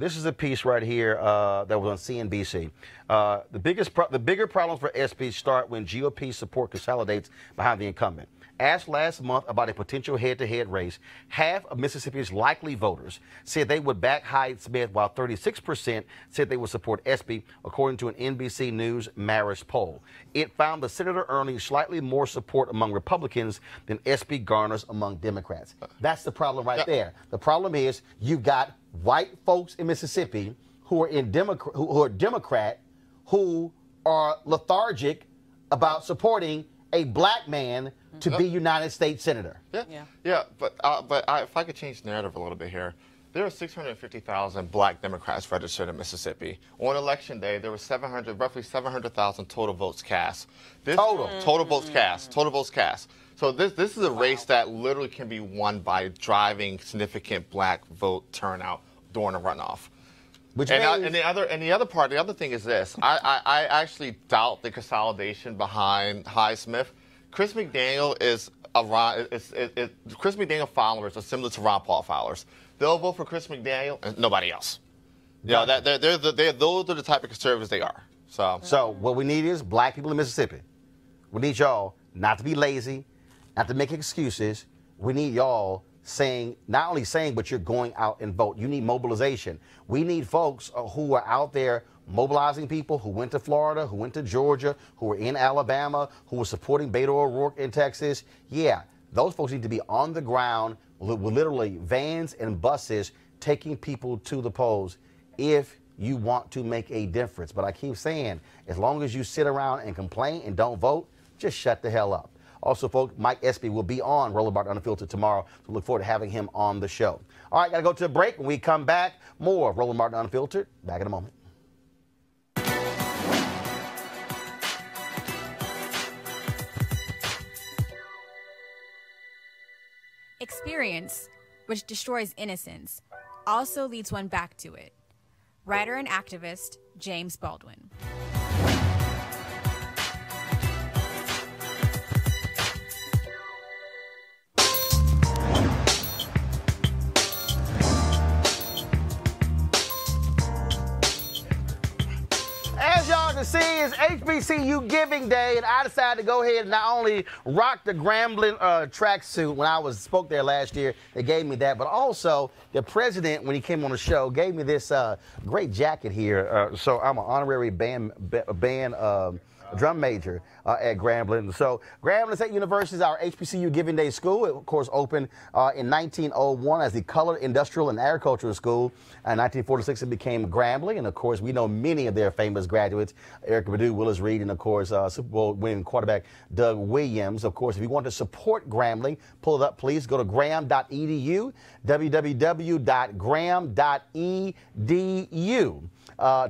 This is a piece right here that was on CNBC. The bigger problems for Espy start when GOP support consolidates behind the incumbent. Asked last month about a potential head-to-head race, half of Mississippi's likely voters said they would back Hyde-Smith, while 36% said they would support Espy, according to an NBC News Marist poll. It found the senator earning slightly more support among Republicans than Espy garners among Democrats. That's the problem right there. The problem is you've got white folks in Mississippi who are Democrat who are lethargic about supporting a black man to be United States Senator. But if I could change the narrative a little bit here, there are 650,000 black Democrats registered in Mississippi. On election day, there were roughly 700,000 total votes cast. Total votes cast. So this is a race that literally can be won by driving significant black vote turnout during a runoff. The other thing is this. I actually doubt the consolidation behind Hyde-Smith. Chris McDaniel Chris McDaniel followers are similar to Ron Paul followers. They'll vote for Chris McDaniel and nobody else. Those are the type of conservatives they are. So what we need is black people in Mississippi. We need y'all not to be lazy, not to make excuses. We need y'all not only saying, but you're going out and vote. You need mobilization. We need folks who are out there mobilizing people who went to Florida, who went to Georgia, who were in Alabama, who were supporting Beto O'Rourke in Texas. Yeah, those folks need to be on the ground with literally vans and buses taking people to the polls if you want to make a difference. But I keep saying, as long as you sit around and complain and don't vote, just shut the hell up. Also, folks, Mike Espy will be on Roland Martin Unfiltered tomorrow, so look forward to having him on the show. All right, got to go to a break. When we come back, more of Roland Martin Unfiltered. Back in a moment. Experience, which destroys innocence, also leads one back to it. Writer and activist James Baldwin. As y'all can see, it's HBCU Giving Day, and I decided to go ahead and not only rock the Grambling tracksuit when I spoke there last year. They gave me that, but also the president, when he came on the show, gave me this great jacket here. So I'm an honorary band drum major at Grambling. So Grambling State University is our HBCU Giving Day school. It, of course, opened in 1901 as the Colored Industrial and Agricultural School. In 1946, it became Grambling. And, of course, we know many of their famous graduates, Erica Badu, Willis Reed, and, of course, Super Bowl winning quarterback Doug Williams. Of course, if you want to support Grambling, pull it up, please. Go to graham.edu, www.graham.edu.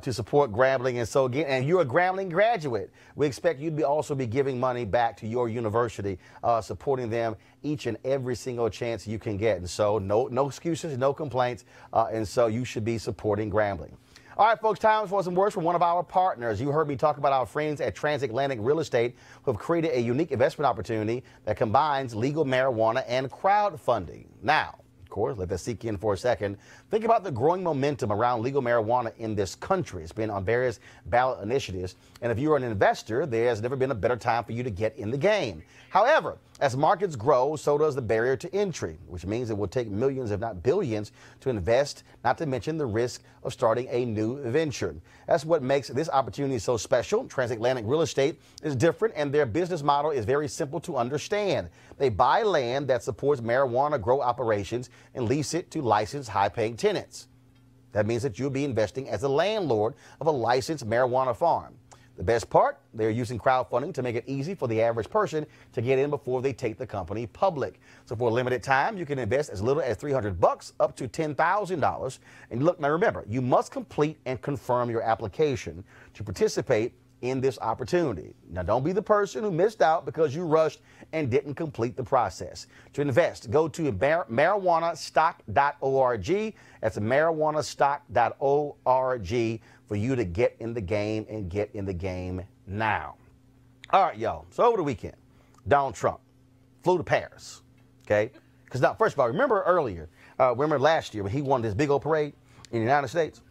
To support Grambling. And so again, and you're a Grambling graduate, we expect you to also be giving money back to your university, supporting them each and every single chance you can get. And so no excuses, no complaints, and so you should be supporting Grambling. All right, folks, time for some words from one of our partners. You heard me talk about our friends at Transatlantic Real Estate, who have created a unique investment opportunity that combines legal marijuana and crowdfunding. Now, of course, let that sink in for a second. Think about the growing momentum around legal marijuana in this country. It's been on various ballot initiatives. And if you're an investor, there's never been a better time for you to get in the game. However, as markets grow, so does the barrier to entry, which means it will take millions, if not billions, to invest, not to mention the risk of starting a new venture. That's what makes this opportunity so special. Transatlantic Real Estate is different, and their business model is very simple to understand. They buy land that supports marijuana grow operations and lease it to licensed, high-paying tenants. That means that you'll be investing as a landlord of a licensed marijuana farm. The best part, they're using crowdfunding to make it easy for the average person to get in before they take the company public. So for a limited time, you can invest as little as $300 up to $10,000. And look, now remember, you must complete and confirm your application to participate in this opportunity. Now, don't be the person who missed out because you rushed and didn't complete the process. To invest, go to marijuanastock.org. That's marijuanastock.org for you to get in the game and get in the game now. All right, y'all. So over the weekend, Donald Trump flew to Paris, okay? Because now, first of all, remember last year when he won this big old parade in the United States?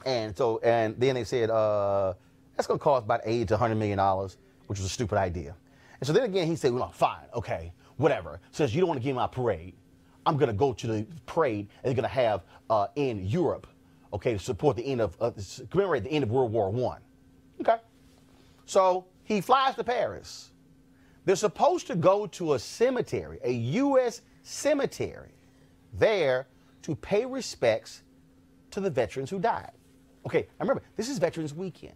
And then they said, that's going to cost about $80 to $100 million, which was a stupid idea. And so then again, he said, well, fine, okay, whatever. Since you don't want to give me my parade, I'm going to go to the parade and they're going to have in Europe, okay, to support the end of, commemorate the end of World War I. Okay. So he flies to Paris. They're supposed to go to a cemetery, a U.S. cemetery, there to pay respects to the veterans who died. Okay, I remember, this is Veterans Weekend.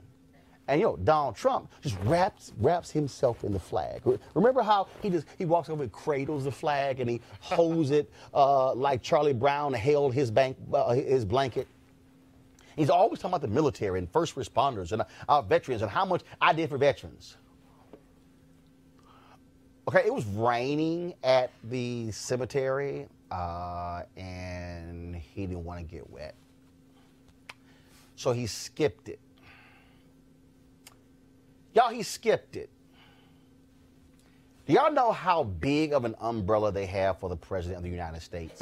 And you know, Donald Trump just wraps himself in the flag. Remember how he walks over and cradles the flag and he holds it like Charlie Brown held his blanket. He's always talking about the military and first responders and our veterans and how much I did for veterans. Okay, it was raining at the cemetery and he didn't want to get wet. So he skipped it. Y'all, he skipped it. Do y'all know how big of an umbrella they have for the President of the United States?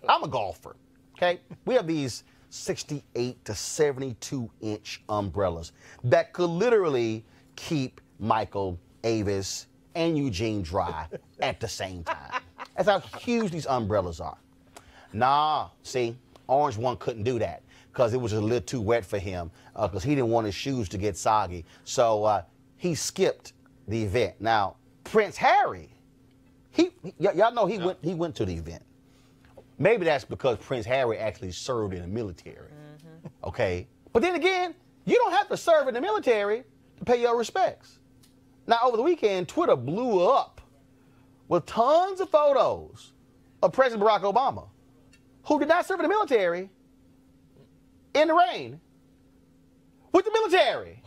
I'm a golfer, okay? We have these 68 to 72-inch umbrellas that could literally keep Michael Avis and Eugene dry at the same time. That's how huge these umbrellas are. Nah, see, Orange One couldn't do that because it was a little too wet for him because he didn't want his shoes to get soggy. So he skipped the event. Now, Prince Harry, y'all know he went to the event. Maybe that's because Prince Harry actually served in the military. Okay? But then again, you don't have to serve in the military to pay your respects. Now, over the weekend, Twitter blew up with tons of photos of President Barack Obama, who did not serve in the military, in the rain, with the military.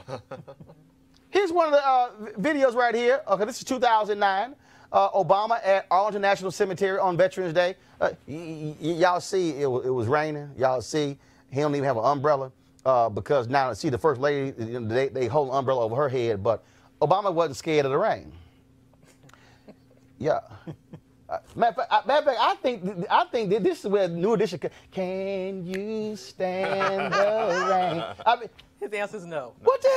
Here's one of the videos right here. Okay, this is 2009. Obama at Arlington National Cemetery on Veterans Day. Y'all see it was raining. Y'all see he don't even have an umbrella because now, see, the First Lady, they hold an umbrella over her head, but Obama wasn't scared of the rain. Yeah. Matter of fact, I think that this is where New Edition. Can you stand the rain? I mean, his answer is no. What the?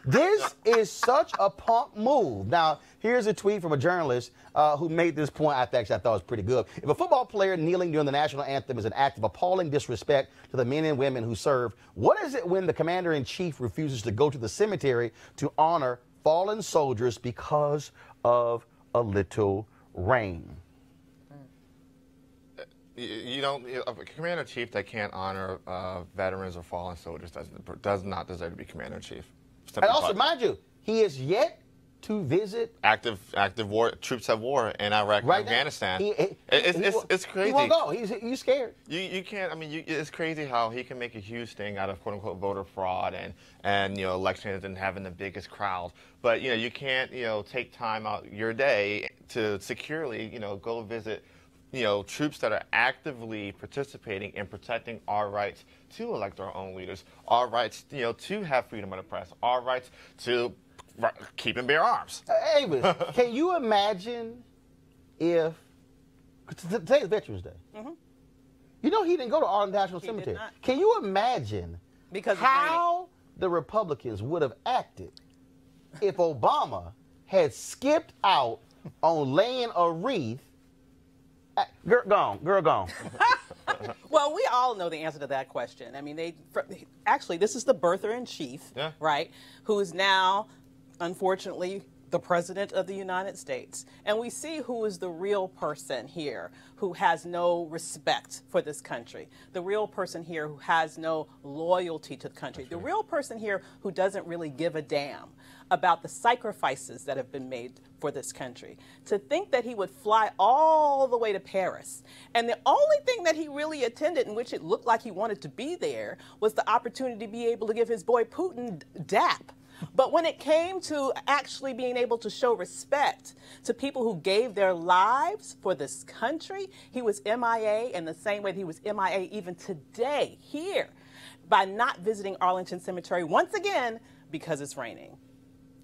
This is such a punk move. Now, here's a tweet from a journalist who made this point. I thought was pretty good. If a football player kneeling during the national anthem is an act of appalling disrespect to the men and women who serve, what is it when the commander-in-chief refuses to go to the cemetery to honor fallen soldiers because of a little rain? You don't, a commander-in-chief that can't honor veterans or fallen soldiers does not deserve to be commander-in-chief. And also, mind you, he is yet to visit active war troops at war in Iraq and Afghanistan. It's crazy. He won't go. He's scared. You can't. I mean, it's crazy how he can make a huge thing out of quote-unquote voter fraud and elections and having the biggest crowd. But you can't take time out your day to securely go visit troops that are actively participating in protecting our rights to elect our own leaders, our rights, to have freedom of the press, our rights to keep and bear arms. Avis, can you imagine if today's Veterans Day? He didn't go to Arlington National Cemetery. Can you imagine how the Republicans would have acted if Obama had skipped out on laying a wreath? Girl, gone. Well, we all know the answer to that question. I mean, actually, this is the birther-in-chief, right, who is now, unfortunately, the President of the United States. And we see who is the real person here who has no respect for this country, the real person here who has no loyalty to the country, the real person here who doesn't really give a damn about the sacrifices that have been made for this country. To think that he would fly all the way to Paris, and the only thing that he really attended in which it looked like he wanted to be there was the opportunity to be able to give his boy Putin dap. But when it came to actually being able to show respect to people who gave their lives for this country, he was MIA in the same way that he was MIA even today here by not visiting Arlington Cemetery once again because it's raining.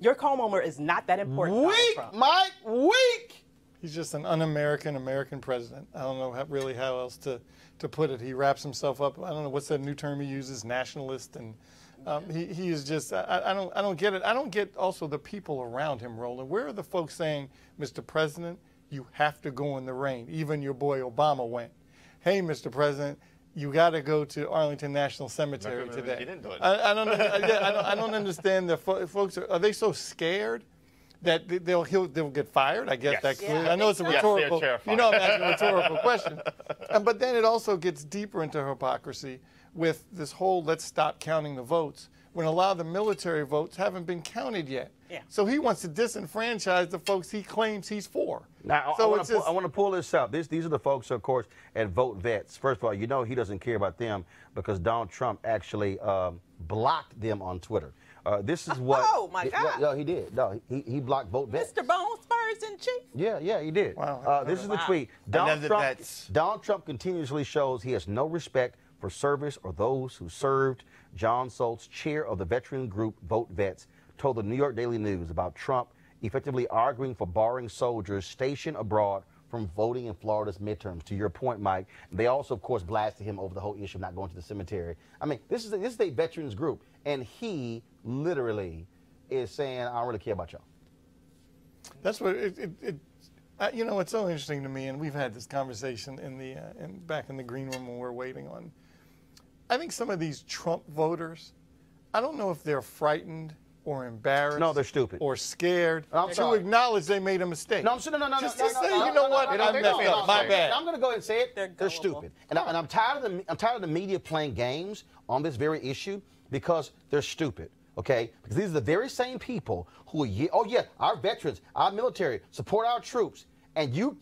Your comb-over is not that important. Weak, Mike, weak. He's just an un-American American president. I don't know really how else to put it. He wraps himself up. I don't know what's that new term he uses, nationalist, and he is just. I don't get it. I don't get also the people around him, Roland. Where are the folks saying, Mr. President, you have to go in the rain. Even your boy Obama went. Hey, Mr. President, you got to go to Arlington National Cemetery today. He didn't do it. I don't understand that folks are they so scared that they'll get fired? I guess Yes. that's clear. Yeah, I know it's a rhetorical. Yes, I'm asking a rhetorical question. But then it also gets deeper into hypocrisy with this whole "let's stop counting the votes" when a lot of the military votes haven't been counted yet. Yeah. So he wants to disenfranchise the folks he claims he's for. Now, so I want to pull this up. These are the folks, of course, at Vote Vets. First of all, you know he doesn't care about them because Donald Trump actually blocked them on Twitter. This is what. Oh, my God. No, he did. No, he blocked Vote Vets. Mr. Bone Spurs in chief. Yeah, he did. Wow. This is the tweet. Donald Trump continuously shows he has no respect for service or those who served. John Soltz, chair of the veteran group Vote Vets, told the New York Daily News about Trump effectively arguing for barring soldiers stationed abroad from voting in Florida's midterms. To your point, Mike, they also, of course, blasted him over the whole issue of not going to the cemetery. I mean, this is a veterans group, and he literally is saying, I don't really care about y'all. That's what you know, it's so interesting to me, and we've had this conversation back in the green room when we're waiting on. I think some of these Trump voters, I don't know if they're frightened or embarrassed. No, they're stupid. Or scared I'm to sorry. acknowledge they made a mistake. No, Just say, you know what, I messed up. My bad. I'm going to go ahead and say it. They're stupid. And I'm tired of the media playing games on this very issue because they're stupid. Okay? Because these are the very same people who are, our veterans, our military, support our troops. And you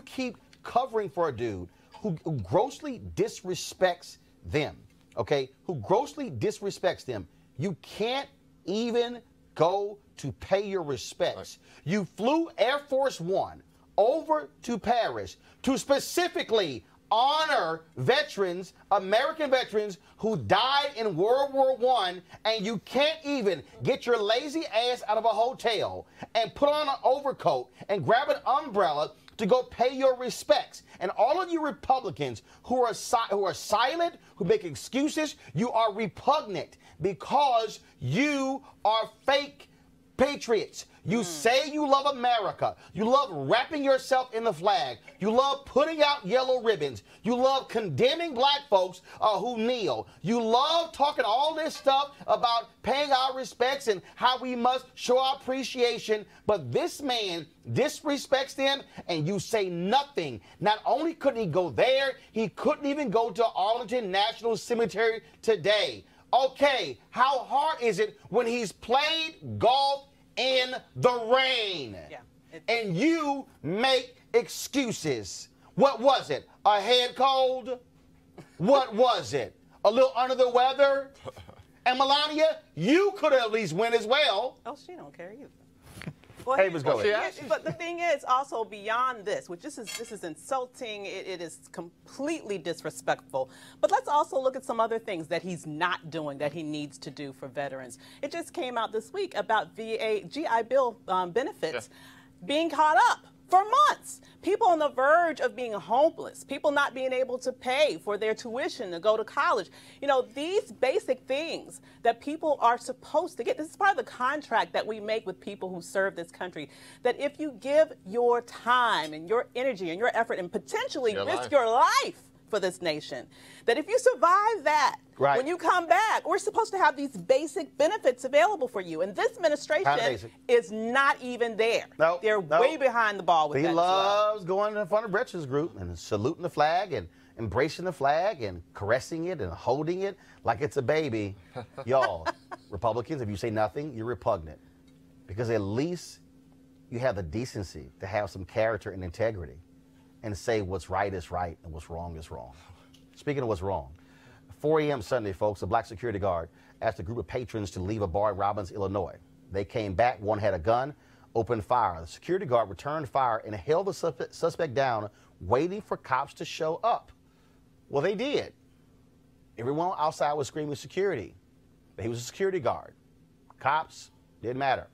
keep covering for a dude who grossly disrespects them. Okay? Who grossly disrespects them. You can't even go to pay your respects. Right. You flew Air Force One over to Paris to specifically honor veterans, American veterans who died in World War I, and you can't even get your lazy ass out of a hotel and put on an overcoat and grab an umbrella to go pay your respects. And all of you Republicans who are silent, who make excuses, you are repugnant because you are fake patriots. You say you love America. You love wrapping yourself in the flag. You love putting out yellow ribbons. You love condemning black folks who kneel. You love talking all this stuff about paying our respects and how we must show our appreciation. But this man disrespects them and you say nothing. Not only couldn't he go there, he couldn't even go to Arlington National Cemetery today. Okay, how hard is it when he's played golf in the rain? Yeah, and you make excuses. What was it? A head cold? What was it? A little under the weather? And Melania, you could at least win as well. Oh, she don't care either. Well, hey, let's go. But the thing is, also beyond this, which this is insulting. It is completely disrespectful. But let's also look at some other things that he's not doing that he needs to do for veterans. It just came out this week about GI Bill benefits being caught up for months. People on the verge of being homeless, people not being able to pay for their tuition to go to college. You know, these basic things that people are supposed to get. This is part of the contract that we make with people who serve this country, that if you give your time and your energy and your effort and potentially risk your life for this nation, that if you survive that, when you come back, we're supposed to have these basic benefits available for you. And this administration is not even there. They're way behind the ball with that. He loves going in front of Brett's group and saluting the flag and embracing the flag and caressing it and holding it like it's a baby. Y'all, Republicans, if you say nothing, you're repugnant. Because at least you have the decency to have some character and integrity and say what's right is right and what's wrong is wrong. Speaking of what's wrong, 4 a.m. Sunday, folks, a black security guard asked a group of patrons to leave a bar in Robbins, Illinois. They came back. One had a gun, opened fire. The security guard returned fire and held the suspect down, waiting for cops to show up. Well, they did. Everyone outside was screaming security. But he was a security guard. Cops, didn't matter.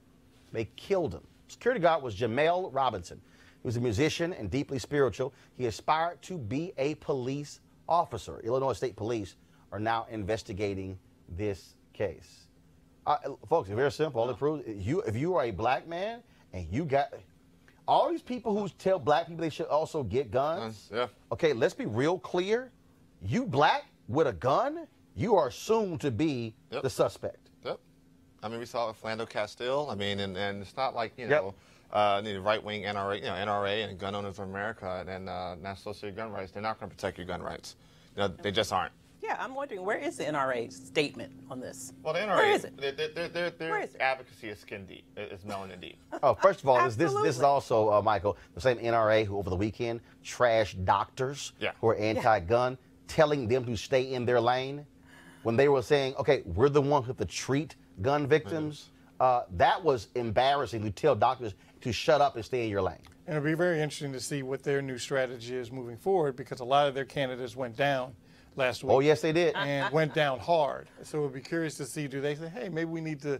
They killed him. Security guard was Gemayel Robinson. He was a musician and deeply spiritual. He aspired to be a police officer. Illinois State Police are now investigating this case. Folks, it's very simple. All it proves, if you are a black man and you got, all these people who tell black people they should also get guns. Yeah. Okay, let's be real clear. You black with a gun, you are assumed to be the suspect. Yep. I mean, we saw it with Philando Castile. I mean, and it's not like, you know, the right-wing NRA, you know, NRA and Gun Owners of America and National Association of Gun Rights, they're not going to protect your gun rights. You know, they just aren't. Yeah, I'm wondering, where is the NRA statement on this? Well, the NRA, where is it? Their advocacy is skin deep. It's melanin deep. Oh, first of all, this is also, Michael, the same NRA who over the weekend trashed doctors who are anti-gun, telling them to stay in their lane when they were saying, okay, we're the ones who have to treat gun victims. That was embarrassing to tell doctors to shut up and stay in your lane. And it'll be very interesting to see what their new strategy is moving forward, because a lot of their candidates went down last week. Oh, yes, they did. And went down hard. So we'll be curious to see, do they say, hey, maybe we need to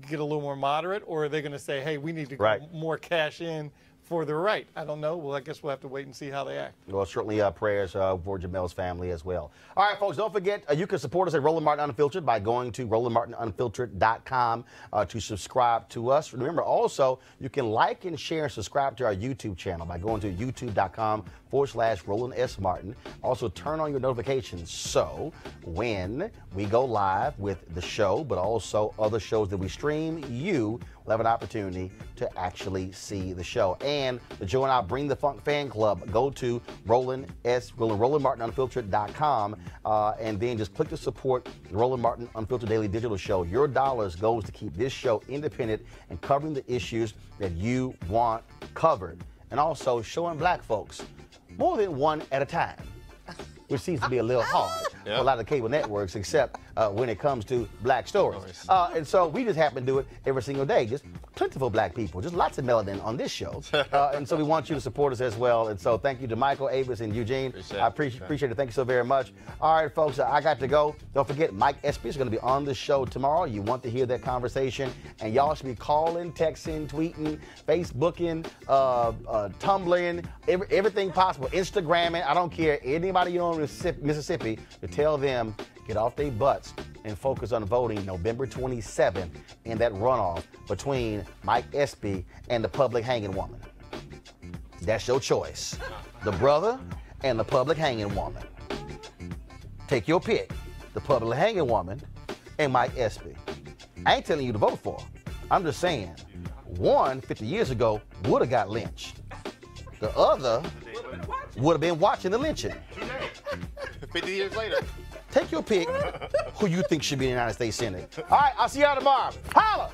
get a little more moderate, or are they going to say, hey, we need to get more cash in for the right? I don't know. Well, I guess we'll have to wait and see how they act. Well, certainly prayers for Gemayel's family as well. All right, folks, don't forget, you can support us at Roland Martin Unfiltered by going to RolandMartinUnfiltered.com to subscribe to us. Remember, also, you can like and share and subscribe to our YouTube channel by going to youtube.com/Roland S. Martin. Also, turn on your notifications so when we go live with the show, but also other shows that we stream, you will have an opportunity to actually see the show. And to join our Bring the Funk fan club, go to RolandMartinUnfiltered.com and then just click to support the Roland Martin Unfiltered Daily Digital Show. Your dollars goes to keep this show independent and covering the issues that you want covered. And also showing black folks more than one at a time, which seems to be a little hard for a lot of the cable networks, except when it comes to black stories. And so we just happen to do it every single day. Just plentiful black people, just lots of melanin on this show. And so we want you to support us as well. And so thank you to Michael, Avis, and Eugene. I appreciate it. Thank you so very much. All right, folks, I got to go. Don't forget, Mike Espy is going to be on the show tomorrow. You want to hear that conversation. And y'all should be calling, texting, tweeting, Facebooking, Tumbling, everything possible, Instagramming. I don't care. Anybody you know in Mississippi, to tell them, get off their butts and focus on voting November 27th in that runoff between Mike Espy and the public hanging woman. That's your choice. The brother and the public hanging woman. Take your pick. The public hanging woman and Mike Espy. I ain't telling you to vote for her. I'm just saying, one 50 years ago would have got lynched. The other would have been watching the lynching. 50 years later. Take your pick who you think should be in the United States Senate. All right, I'll see y'all tomorrow. Holla!